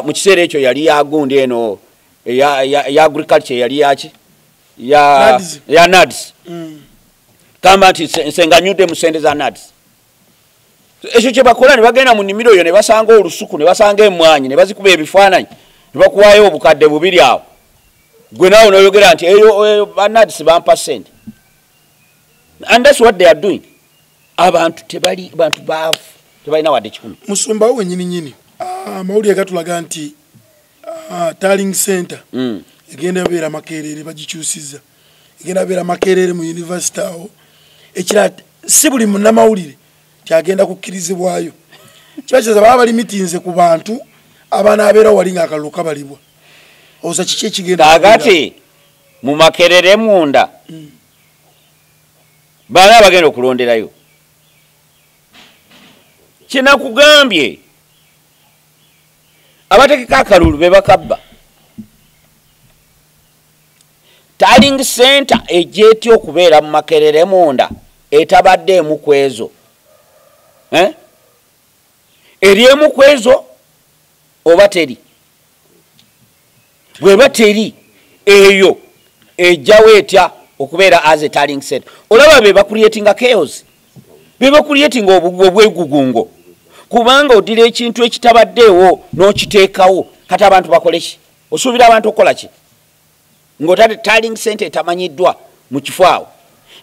mu kiseera ekyo yali yagundi eno ya agriculture yali yaki ya NADS kamba nti nsenganyudde mu sente za NADS ekyo kye bakola ne bagenda mu nnimiro eyo ne basanga olusuku ne basanga emmwanyi ne bazikuba ebifaananyi ne bakuwaayo obukadde bubiri awo gwe naawe noyogera nti eyo ba NADS bampa sente and that's what they are doing abantu baavu tebalina wadde kikumi musumba we nyini amawulire gatulaga nti Tarling Center egenda beera Makerere bagikyusizza egenda beera Makerere mu university awo ekira si buli munnamawulire kyagenda kukkirizibwayo kibakiza baba bali mitinze ku bantu abaana abeera wali ng'akalulu kabalibwa oza kiki ekigenda kaagati mu Makerere munda baana bagenda okulonderayo kinakugambye abategeka akalulu be bakabba Tarling Center ejeti okubeera mu Makerere munda etabadde emu kwezo eri emu kwezo oba teri bweba teri eyo ejjawo etya okubeera as a Tarling Center olaba be bakuliyetinga chaos be bakuliyetinga obwegugungo kubanga odira ekintu ekitabaddeewo n'okiteekawo kati abantu bakoleki osuubira abantu okukola ki ng'otadde Tarling Center etamanyiddwa mu kifo awo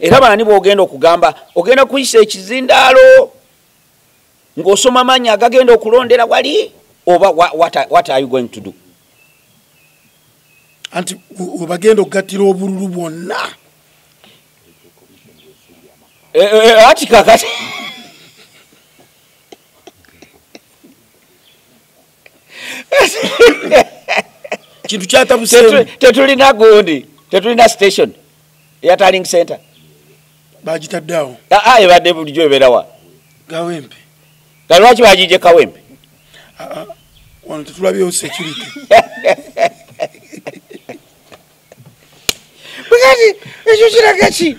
era baani bw'ogenda okugamba ogenda kuyisa ekizindaalo ng'osoma mannya agagenda okulondera wali oba what are you going to do? Anti obagenda okugattira obululu bwonna ati kakati kintu kyatabuseemu tetulina gundi tetulina station ya tallying center bagitaddeawo ebadde bulijjo ebeerawa Kawempe kale lwaki bagijje Kawempe wano tetulabyewo security bwekati ekyo kiraga ki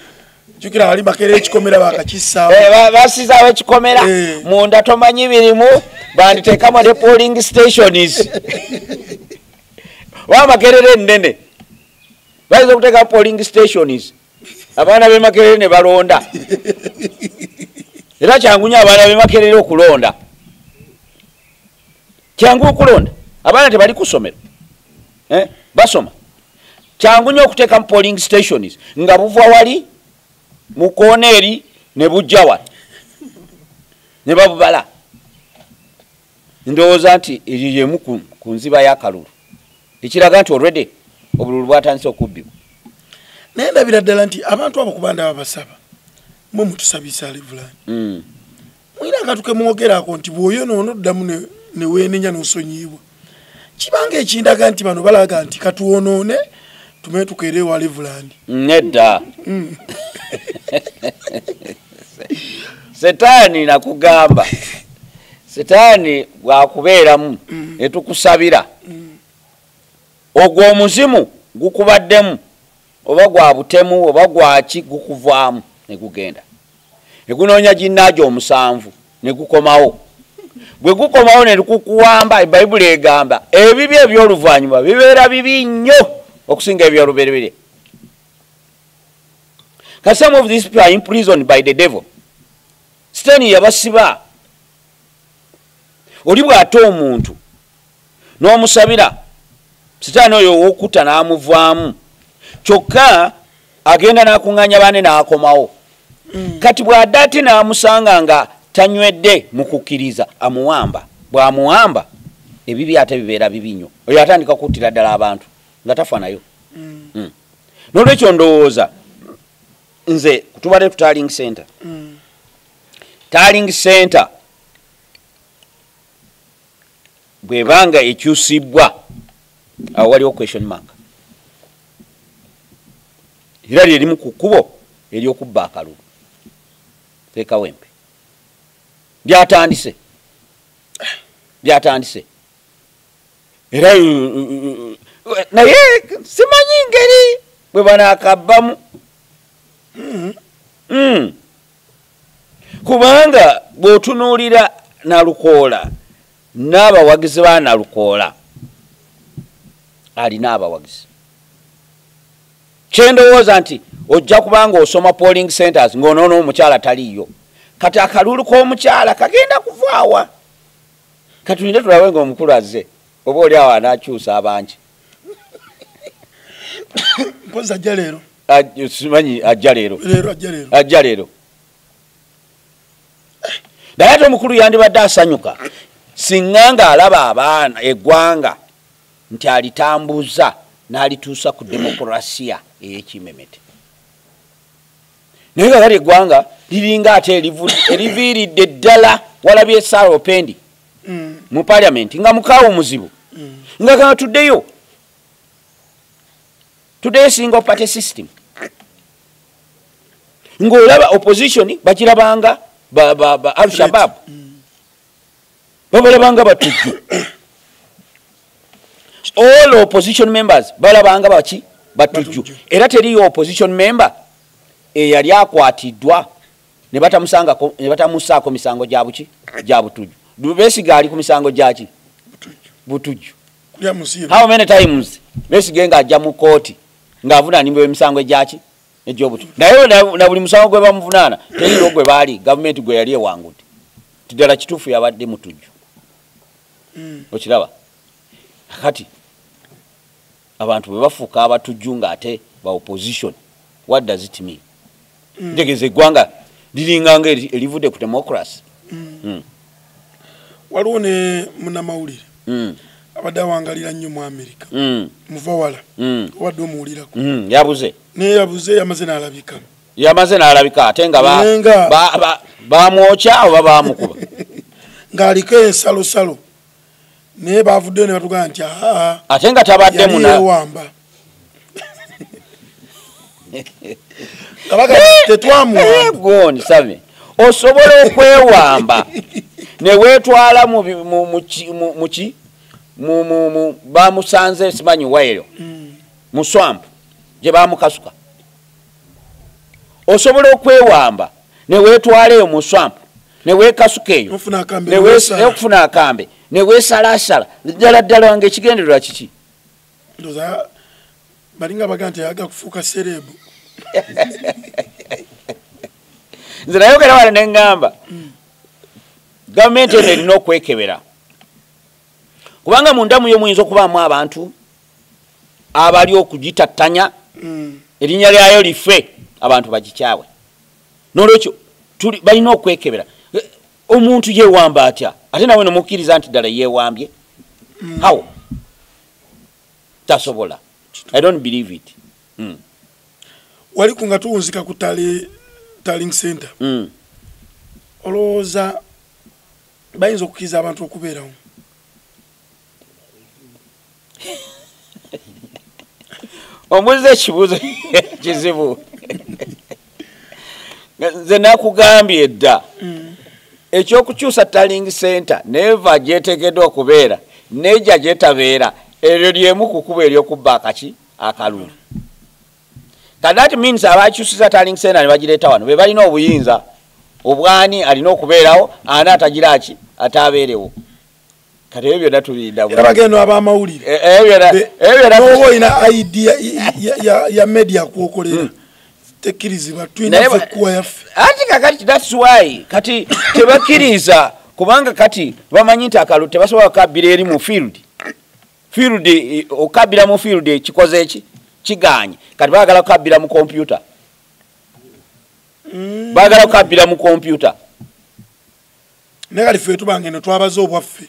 jukira ali Makerere ekikomera bakakissaawo basizaawo ekikomera munda tomanyi birimu banditeekamu ne polling stations wa Makerere ennene bayinza okuteekamu polling stations abaana b'e Makerere ne balonda era kyangu nnyo abaana b'e Makerere okulonda kyangu okulonda abaana tebali ku ssomero basoma kyangu nnyo okuteekamu polling stations nga buva wali mu koona eri ne bujja wano ne babubala ndowooza nti eryo yemu ku nziba y'akalulu ekiraga nti already obululu bwatandise okubbibwa naye ndabira ddala nti abantu abo kubanda babasaba mwe mutusabisa Livulani mwina akatuke mwogerako nti bw'oyonoona oddamu ne weenenya n'osonyiibwa kibanga ekindaga nti bano balaga nti katuwonoone tume tukeere ewa Livulani nedda setaani nakugamba setaani bwakubeeramu netukusabira ogwo omuzimu gukubaddemu oba gwa butemu oba gwaki gukuvaamu negugenda negunoonya ginnaajo omusanvu negukomawo bwe gukomawo negukuwamba ebayibuli egamba ebibi ebyoluvannyuma bibeera bibi nnyo okusinga ebyoluberebere. Because some of these people are imprisoned by the devil. Sitani yabasiba oli bw'ate omuntu n'omusabira sitaani oyo ow'okutta n'amuvaamu kyokka agenda n'akuŋŋaanya baane n'akomawo kati bw'adde ate n'amusanga nga tanywedde mu kukkiriza amuwamba bw'amuwamba ebibi ate bibeera bibi nnyo oyo atandika kuttira ddala abantu nga tafa nayo n'olwekyo ndowooza nze tubadde tu tallying center tallying center bwebanga ekyusibwa awo waliwo question mark era lyerimu ku kkubo eryokubba akalulu Kawempe byatandise era naye simanyi ngeri bwe banaakabbamu kubanga bw'otunuulira Nalukoola n'abawagizi ba Nalukoola alina abawagizi kyendowooza nti ojja kubanga osoma polling centers ng'onoona omukyala taliiyo kati akalulu k'omukyala kagenda kuvaawa katulinde tulabe ng'omukulu azze oba oli awo anaakyusa abangi mpozi ajja leero simanyi ajja leero naye ate omukulu yandibadde asanyuka singa nga alaba abaana eggwanga nti alitambuza n'alituusa ku demokurasiya ey'ekimemete naye nga kati eggwanga liringa ate eriviiridde ddala walabye esaala opendi mu parliament nga mukaawo muzibu nga kana tuddeyo single party system ng'olaba opposition bakirabanga Al-Shabaab babalabanga batujju all opposition members balabanga batujju era teriyo opposition member eyali akwatiddwa ne batamusaako misango gya butujju Besigye ali ku misango gyaki butujju how many times Besigye ng'ajja mu kooti ng'avunaanibwa emisango egyaki egy'obutujju naye na buli musango gwe bamuvunaana teriyo gwe baali gavumenti gwe yali ewangudde tiddala kituufu yabadde mutujju okiraba kati abantu bwe bafuuka abatujju ng'ate ba opposition what does it mean ntegeeza eggwanga liringanga erivudde ku democracy waliwo ne munnamawulire abadde awangalira nnyo mu Amerika muva wala wadde omuwulirako yabuze naye yabuze yamaze n'alabika ate nga bamwokya oba bamukuba ng'aliko ensalosalo naye bavuddeyo ne batugamba nti ate nga tabadde yewamba tetwamuwamba same osobola okwewamba ne weetwala bamusanze simanyi waeyo mu swamp gye bamukasuka osobola okwewamba ne weetwala eyo mu swamp ne weekasuka eyo okufuna akambe ne weesalasala ddala nga ekigendererwa kiki balinga baga nti ayaga kufuuka serebu nze nayogera wala ne ŋŋamba gavumenti eno erina okwekebera kubanga mu ndamu yo muyinza okubaamu abantu abali okugitattanya erinnya lyayo life abantu bagikyawe n'olwekyo balina okwekebera omuntu yeewamba atya ate nawe nomukkiriza nti ddala yeewambye how tasobola I don't believe it wali kunga tuwunzika ku Tallying Center olowooza bayinza okukkiriza abantu okubeerawo ombuuza ekibuuzo kizibu nze nakugambye edda ekyokukyusa Tallying Center neva gyetegeddwa okubeera nejja gyetabeera eryo lyemu kukuba eryokubba akalulu that means abakyusiza Tallying Center ne bagireeta wano be balina obuyinza obwani alina okubeerawo ani atagira ki ataabeerewo kati ebyo byonna tubirinda bagendo abamawulire oba olina idea ya media kwokolera tekkirizibwa tulina ffe kuwa yaffe ati kakati that's why kati tebakkiriza kubanga kati bamanyi nti akalu tebasobola kukabbira eri mu field okabbira mu field ekikoze eki kiganye kati baagala kukabbira mu kompyuta baagala kukabbira mu kompyuta naye kati ffe tubange eno twabaza obwaffe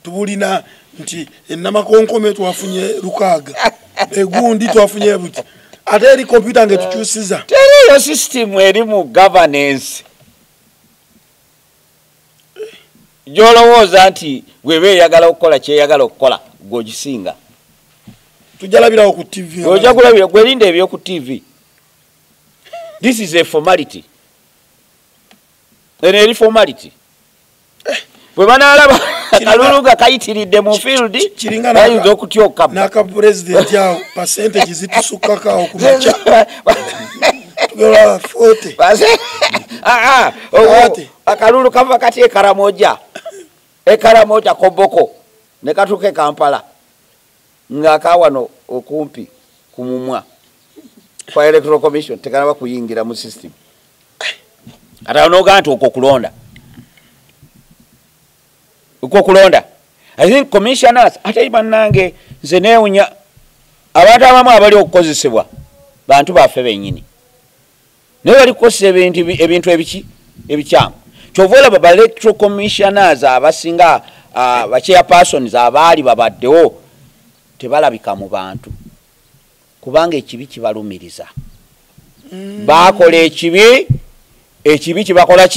tubulina nti ennamakonkome twafunye 6 egundi twafunye buti ate eri kompyuta ngetukyusiza teriyo system eri mu governance gyolowooza nti bweba eyagala okukola kyeyagala okukola gwogisinga tujalabirawo ku TV ojja kulabira gwerinda ebyoku TV this is a formality eno eri formality bwe banaalaba akalulu nga kayitiridde mu field bayinza okutya okukabba n'akapulezidenti awo percentage zitusukkako ku maca tugeola 40 akalulu kava kati ekaramoja koboko ne katuuka Kampala ng'akawano okumpi ku mumwa kwa electoral commission tekanaba kuyingira mu system ate onoogaa nti okwo kulonda I think commissioners ate bannange nze neewunya abantu abamu abali okukozesebwa bantu baffe bennyini naye bali kukozesa ebintu ebikyamu kyova olaba ba electoral commissioners abasinga ba chairpersons abaali babaddewo tebalabika mu bantu kubanga ekibi kibalumiriza bakola ekibi kibakola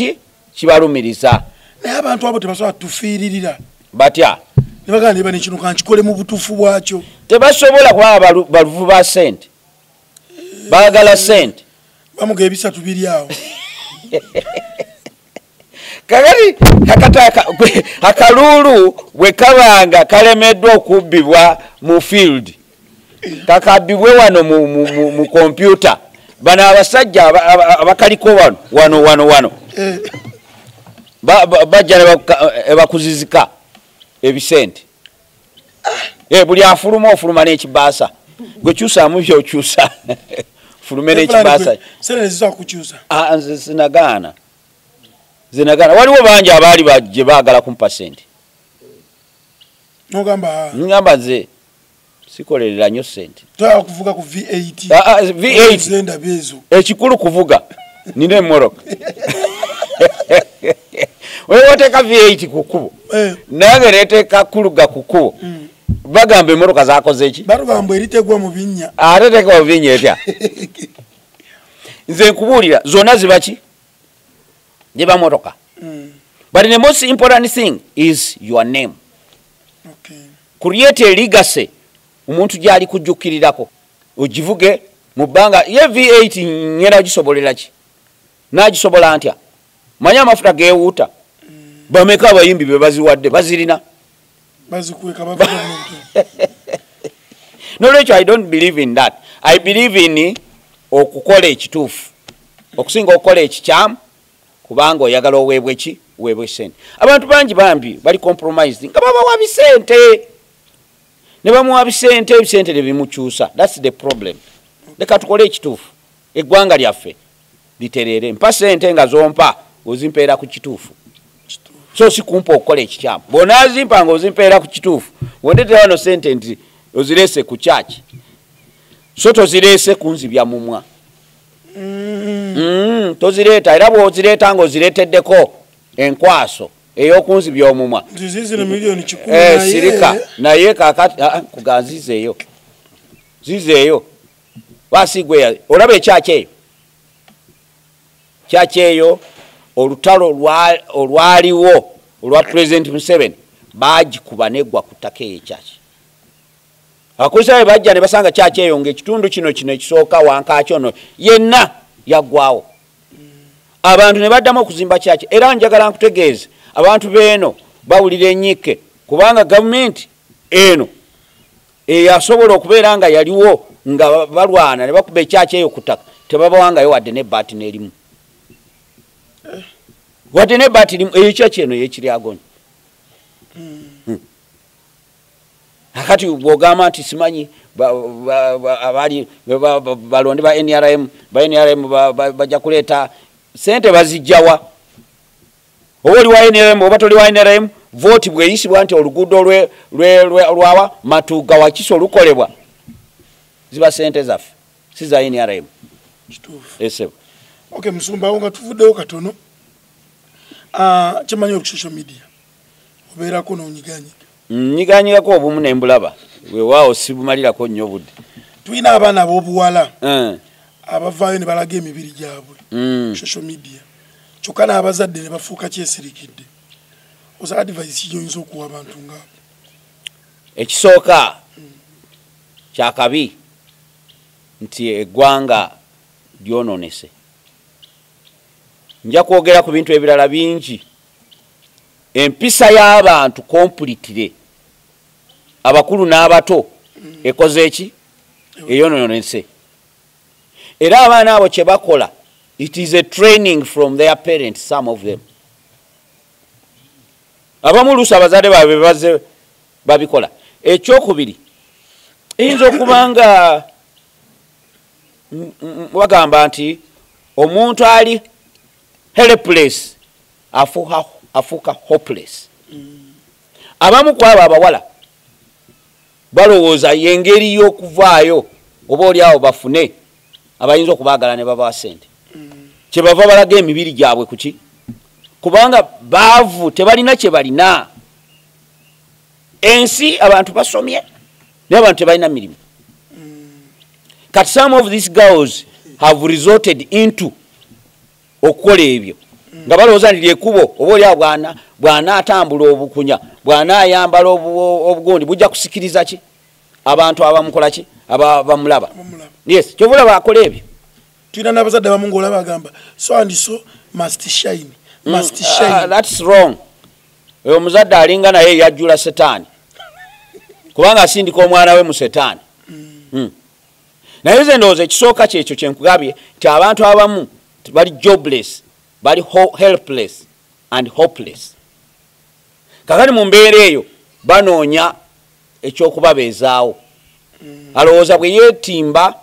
kibalumiriza naye abantu abo tebasobola tufiiririra batya ne bagamba ne bano kino kankikole mu butuufu bwakyo tebasobola kubanga baluvu ba sente baagala sente bamuga ebisatu biri awo kakati akalulu bwe kabanga kalemeddwa okubbibwa mu field kakabbibwe wano mu kompyuta bano abasajja abakaliko wano bajja ebakuzizika ebisente buli afuluma ofuluma n'ekibaasa gwe kyusaamu byokyusa fulume n'ekibaasa zinagaana waliwo bangi abaali bajje baagala kumpa sente ngamba nze sikolerera nnyo sente ekikulu kuvuga nina emoroka wewe oteka V8 ku kkubo nange neteeka kuluga ku kkubo bagamba emmotoka zaakoze eki barugamba eritegwa mu binnya ate teeka mu binnya etya nze nkubuulira zonna ziba ki ziba motoka but the most important thing is your name. Create a legacy omuntu gyali kujjukirirako ogivuge mu bbanga ye V8 ngenda gisobolera ki nagisobola ntya manya amafuta geewuuta bameka abayimbi be baziwadde bazirina bazikweka bavuga nolwekyo I don't believe in that. I believe in okukola ekituufu okusinga okukola ekikyamu kubanga oyagala oweebwe ki weebwe sente. Abantu bangi bambi bali compromised nga babawa bisente ne bamuwa bisente ebisente tebimukyusa. That's the problem. Leka tukole ekituufu eggwanga lyaffe literere mpa sente nga zompa ozimpeera ku kituufu so si kumpa okukola ekikyamu bw'onaazimpa nga ozimpeera ku kituufu wondeetera wano sente nti ozireese ku kyaki so tozireese kunzibya mumwa tozireeta era bw'ozireeta ng'ozireeteddeko enkwaso ey'okunzibya omumwa sirika naye kakati kuganzizeeyo zizeeyo basigwe olaba ekyakyeyo kyakyeyo olutalo olwaliwo olwa President Museveni bagikuba neggwa ku ttaka ekyaki abakulisaayo bajja ne basanga kyakyeyo ng'ekitundu kino ekisooka wankaaki ono yenna yaggwawo abantu ne baddamu okuzimba kyaki era njagala nkutegeeze abantu beeno bawulira ennyike kubanga gavumenti eno eyasobola okubeera nga yaliwo nga balwana ne bakuba ekyakyeyo ku ttaka tebabawangayo wadde nebbaati n'erimu wadde nebbaati erimu ekyaki eno yekiri agonya akati bw'ogamba nti simanyi balonde ba NRM bajja kuleeta sente bazijjawa oba oli wa NRM oba toli wa NRM vooti bweyisibwa nti oluguudo lwawa Matuga Wakiso olukolebwa ziba sente zaffe si za NRM esebo. Okay, Musumba nga tuvuddewo katono kimanyi ku social media obeerako n'onyiganyiga nyiganyigako obumu ne mbulaba weewaawo sibumalirako nnyo budde tulina abaana ab'obuwala abavaayo ne balaga emibiri gyabwe social media kyokka n'abazadde ne bafuuka kyesirikidde oza advice gy'oyinza okuwa abantu ngaabo ekisooka kyakabi nti eggwanga lyonoonese nja kwogera ku bintu ebirala bingi empisa y'abantu kompulitire abakulu n'abato ekoze eki eyonoonese era abaana abo kye bakola it is a training from their parents some of them abamu luusi abazadde baabwe baze babikola ekyokubiri eyinza okuba nga bagamba nti omuntu ali helpless afuuka hopeless abamu kwabo abawala balowooza yengeri y'okuvaayo oba oli awo bafune abayinza okubaagala ne babawa sente kyebava balaga emibiri gyabwe kuki kubanga baavu tebalina kye balina ensi abantu basomye naye abantu tebalina mirimu kati some of these girls have resorted into okukola ebyo nga balowooza nti lyekubo oba oli awo bw'anaatambula obukunya bw'anaayambala obugundi bujja kusikiriza ki abantu abamukola ki bamulaba yes kyobulaba akola ebyo tulina n'abazadde abamu ng'olaba agamba so and so must shine that's wrong oyo omuzadde alinga naye yajjula setaani kubanga asindika omwana we mu setaani naye ze ndowooza ekisooka kyekyo kyenkugambye nti abantu abamu bali jobless bali helpless and hopeless kakati mu mbeera eyo banoonya ekyokubabeezaawo alowooza bwe yeetimba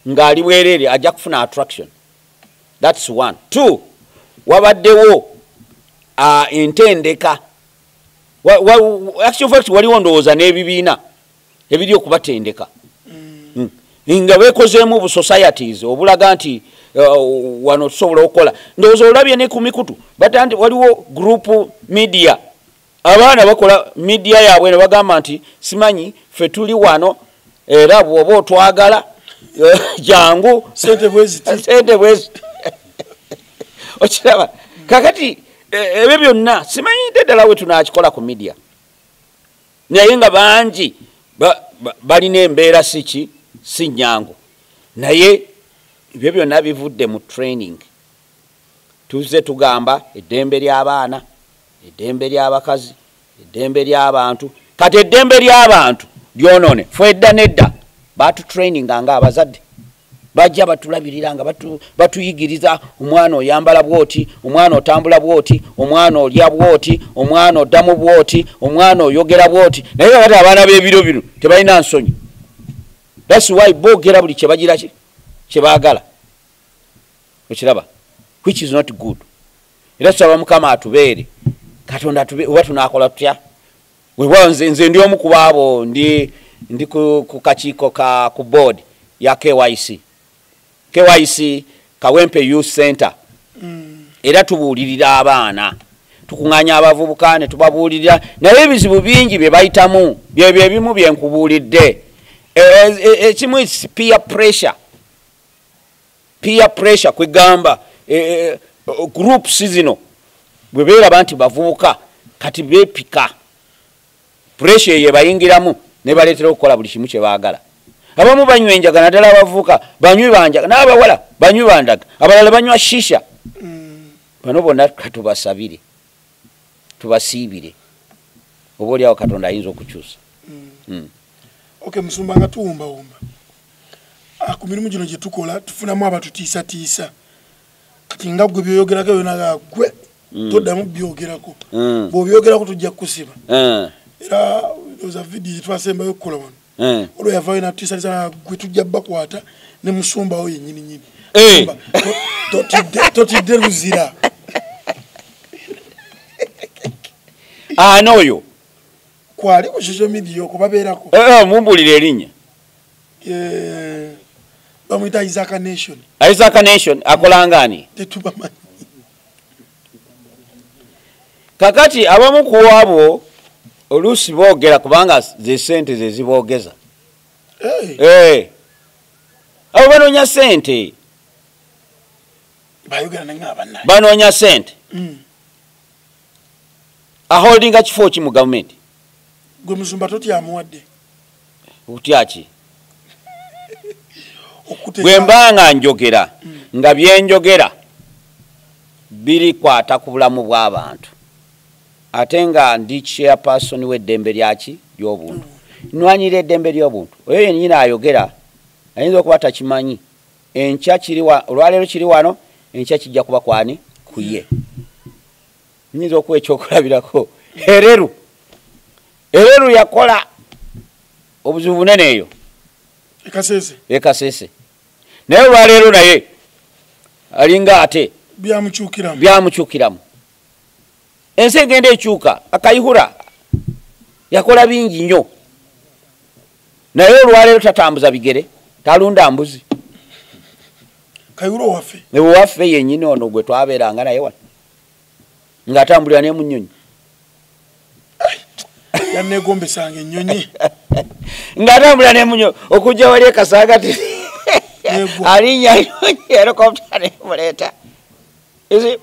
ng'ali bwereere ajja kufuna attraction. That's one. Two, wabaddewo entendeka actual fact waliwo ndowooza n'ebibiina ebiri okubatendeka nga beekozeemu bu societies obulaga nti wano tusobola okukola ndowooza olabye ne ku mikutu batandi waliwo group media abaana bakola media yaabwe ne bagamba nti simanyi ffe tuli wano era bw'oba otwagala jangu sente bweziti okiraba kakati ebyo byonna simanyi ddala we tunakikola ku media naye nga bangi balina embeera si nyangu naye ebyo byonna bivudde mu training tuzze tugamba eddembe ly'abaana eddembe ly'abakazi eddembe ly'abantu kati eddembe ly'abantu lyonoone fe edda nedda batutraininga nga abazadde bajja batulabirira nga batuyigiriza omwana oyambala bwoti omwana otambula bwoti omwana olya bwoti omwana oddamu bwoti omwana oyogera bwoti naye kati abaana b'ebiro bino tebalina nsonyi that's why boogera buli kyebagira kyebaagala okiraba which is not good era tusaba mukama atubeere katonda oba tunaakola tutya wewa nze ndi omu ku baabo ndi ku kakiiko ku board ya KYC Kawempe Youth Center era tubuulirira abaana tukuŋŋaanya abavubuka ne tubabuulirira naye ebizibu bingi bye bayitamu byebyo ebimu bye nkubuulidde ekimu peer pressure kwegamba groups zino bwe beeraba nti bavubuka kati beepika pressure ye bayingiramu ne baleetera okukola buli kimu kye baagala abamu banywa enjaga naddala abavubuka banywi banjaga n'abawala banywi bandaga abalala banywa shisha bano bonna katubasabire tubasiibire oba oliawo katonda ayinza okukyusa okay musumba nga tuwumbawumba ku mirimu gino gye tukola tufunamu abatutiisatiisa kati nga gwe byoyogerako yonaga gwe toddamu byogerako bw'obyogerako tujja kukusiba era oza vidiyo twasembayo okukola wano olwo yavaayo natutiisatiisa gwe tujja bakwata ne musumbawo yennyini totidde luzira anoyo kwali ku social media okwo babeerako mumbulira erinnya bamuyita Isaac Nation akolangani tetubamanyi kakati abamu ku abo oluusi boogera kubanga ze sente ze ziboogeza abo banoonya sente banoonya sente aholdinga kifo ki mu gavumenti gwe musumba totyamuwadde otyaki bwe mbanga njogera nga byenjogera birikwata ku bulamu bw'abantu ate nga ndi chairperson w'eddembe lyaki ly'obuntu nwanyira eddembe ly'obuntu oyo yennyini ayogera ayinza okuba takimanyi enkya olwaleero kiri wano enkya kijja kuba kwani kuye nyinza okuba ekyokulabirako ereru yakola obuzibu bunene eyo ekasese naye olwaleero naye alinga ate byamukyukiramu ensi egenda ekyuka akayihura yakola bingi nnyo naye olwaleero tatambuza bigere talunda mbuzi ewaffe yennyini ono gwe twabeeranga naye wano ng'atambulira n'emunyonyi yannegombesanga ennyonyi ng'atambulira n'emunyonyi okujja wali ekasaagati alinnya nyonyi helicopter nemuleeta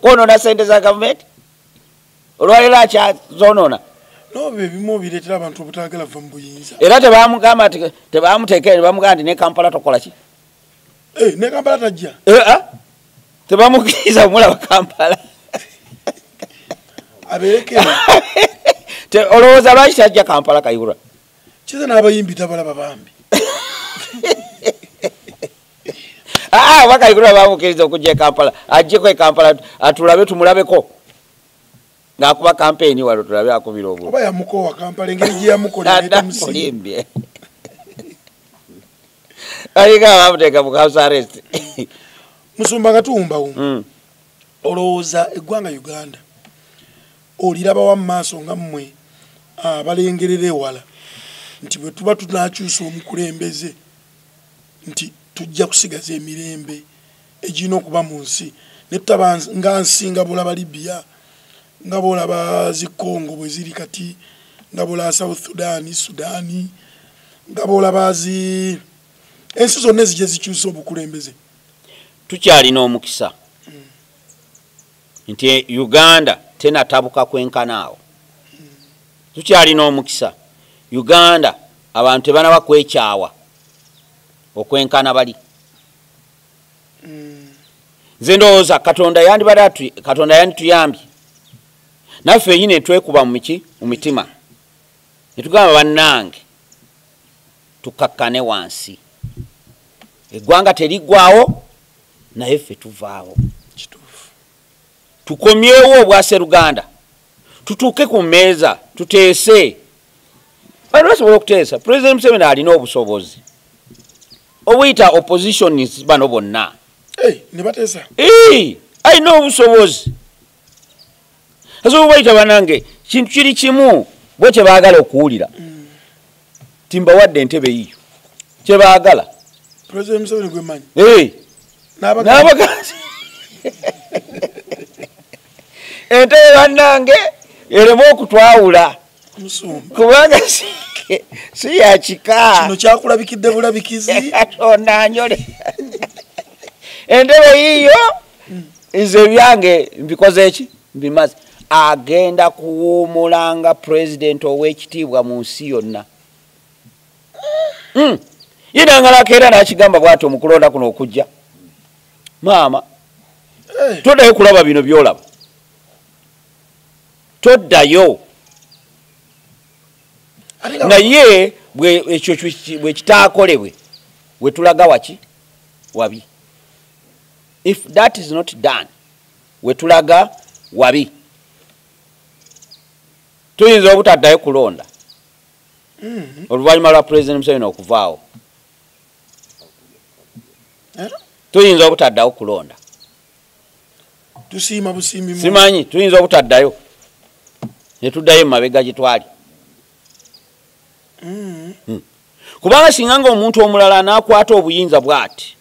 kwonoona sente za gavumenti olwaleero akyazonoona nobe ebimu bireetera abantu obutaagala va mu buyinza era tebamugamba tebamuteekere nebamugamba nti ne Kampala tokola ki ne Kampala tajja tebamukiriza omulaba Kampala aberekere olowooza lwaki tajja Kampala kayihura kiza n'abayimbi tabalaba bambi oba kayihura bamukiriza okujja e Kampala ajjeko e Kampala atulabe tumulabeko ng'akuba kampeyini wano tulabe akubira obululu oba yamukoowa Kampala engeri gye yamukoleramulimbye alinga bamuteeka mu house arrest musumba nga tuwumbawumba olowooza eggwanga Uganda olirabawa mu maaso nga mmwe balengerera ewala nti bwe tuba tunakyusa omukulembeze nti tujja kusigaza emirembe ejino okuba mu nsi netaba nga nsinga bulaba Libya nga bolaba zikongo bwe ziri kati nga bolaba South Sudan nga bolaba ensi zonna zijje zikyusa obukulembeze. Tukyalina omukisa nti Uganda tenatabuka kwenkanaawo. Tukyalina omukisa Uganda abantu tebanaba kwekyawa okwenkana bali. Nze ndowooza Katonda yandituyambye naffe yenyini twekuba mu mitima ne tugamba bannange tukakkane wansi eggwanga teriggwawo naye ffe tuvaawo tukomyewo obwase Luganda tutuuke ku mmeeza tuteese. Bano basobola okuteesa. President Museveni alina obusobozi obuyita oppositions bano bonna ne bateesa alina obusobozi asobola bayita banange kintu kiri kimu bwe kye baagala okuwulira timbawadde entebe yiyo kye baagala President Museveni gwe manyi n'abagazi entebe bannange ereme okutwawula kubanga si yakika kino kyakulabikidde bulabikizi Katonda anyole entebe yiyo nze byange mbikoze ki mbimaze. Agenda kuwuumulanga president ow'ekitiibwa mu nsi yonna. Yinangalako era n'akigamba bw'ati omukulonda kuno okujja maama toddayo kulaba bino byolaba toddayo naye ekyo bwe kitaakolebwe we tulaga waki wabi. If that is not done we tulaga wabi tuyinza obutaddayo kulonda oluvannyuma lwa President Museveni okuvaawo tuyinza obutaddayo kulonda tusiima busimbi simanyi tuyinza obutaddayo ne tuddayo mu mabega gye twali kubanga singa nga omuntu omulala n'akwata obuyinza bw'ati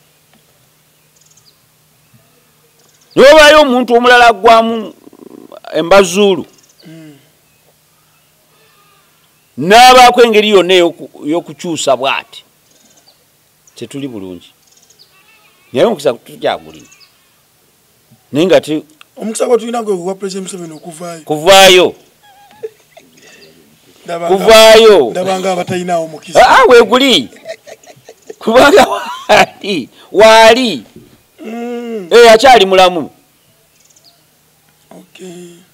niwebaayo omuntu omulala aggwamu embazuulu n'abaako engeri yonna ey'okukyusa bw'ati tetuli bulungi naye omukisa tukyagulina naye nga omukisa gwe tulina gwe gwa President Museveni okuvaayo ndabanga abatalinawo mukisa weeguli kubanga waali akyali mulamu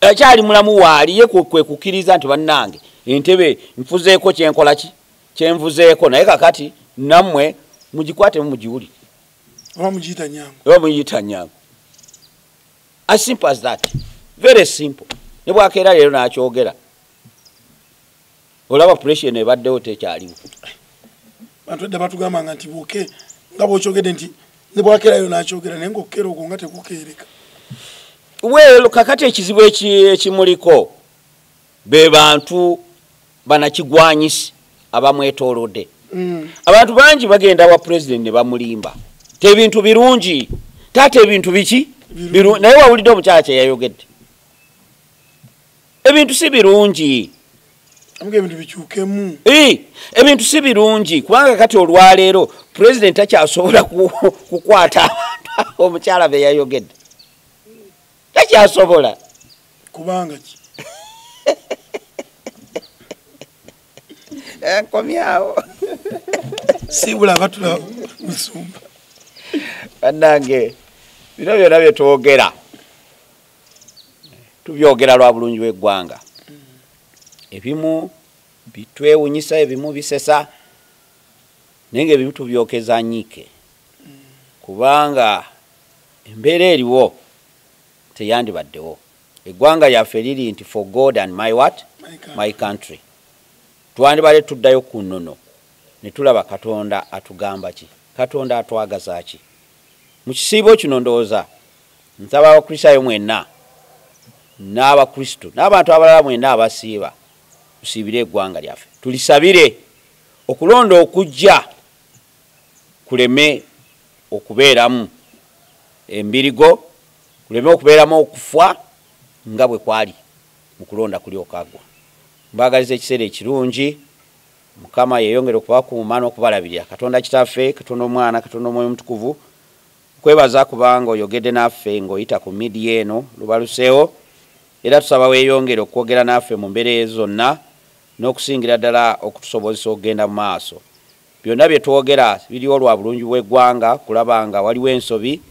akyali mulamu waali ye kwe kukkiriza nti bannange entebe nfuzeeko kyenkola ki kyenvuzeeko naye kakati nammwe mugikwatemu mugiwuli oba mugiyita nyangu as simple as that, very simple. Ne bwakeera leero n'akyogera olaba pressure nebaddewo tekyaliwo bantu edda batugambanga nti bwoke nga bwokyogedde nti ne bwakeera leero n'akyogera naye ngaokukera okwo nga tekukeereka. Well, kakati ekizibu ekimuliko be bantu banakigwanyisi abamwetoolodde. Abantu bangi bagenda wa president ne bamulimba tebintu birungi tate ebintu biki naye wawulidde omukyala kye yayogedde ebintu si birungi ebintu bikyukemu ebintu si birungi kubanga kati olwaleero president takyasobola kukwata abantu omukyala be yayogedde takyasobola kubanga ki enkomyawo sibula batula musumba bannange bino byonna bye twogera tubyogera lwa bulungi w'eggwanga ebimu bitwewunyisa ebimu bisesa naye ng'ebimu tubyokeza nyiike kubanga embeera eriwo teyandibaddewo. Eggwanga lyaffe liri nti for God and my what? My country. Twandibale tuddayo ku nnono ne tulaba Katonda atugamba ki, Katonda atwagaza ki. Mu kisiibo kino ndowooza nsaba abakristaayo mwenna n'abakristo n'abantu abalala mwenna abasiiba tusiibire eggwanga lyaffe tulisabire okulonda okujja kuleme okubeeramu embirigo kuleme okubeeramu okufwa nga bwe kwali mu kulonda kuli okagwa. Mbagaliza ekiseera ekirungi, Mukama yeeyongere okubakuuma n'okubalabirira. Katonda Kitaffe, Katonda Omwana, Katonda Omwoyo Omutukuvu, kwebaza kubanga oyogedde naffe ng'oyita ku media eno lubaluseewo, era tusaba weeyongere okwogera naffe mu mbeera zonna n'okusingira ddala okutusobozesa okugenda mu maaso. Byonna bye twogera biri olwa bulungi bw'eggwanga, kulaba nga waliwo ensobi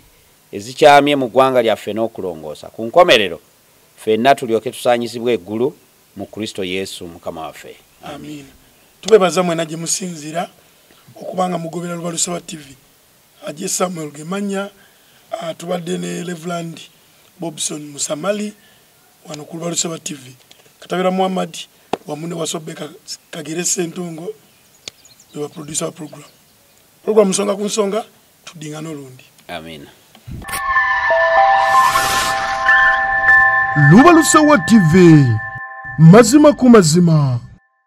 ezikyamye mu ggwanga lyaffe n'okulongoosa. Ku nkomerero ffenna tulyoke tusaanyizibwe eggulu mu Kristo Yesu Mukama waffe. Amiina. Tubebaza mwena gye musinzira okubanga mugobera Lubalusewa TV. Ajje Samuel Gemanya, tubadde ne Reverend Bobson Musamali wano ku Lubalusewa TV. Katabira Muhammad wamune wasobeka Kagere Sentongo wa producer program. Program nsonga ku nsonga tudinga n'olundi. Amiina. Lubalusewa TV, mazima ku mazima.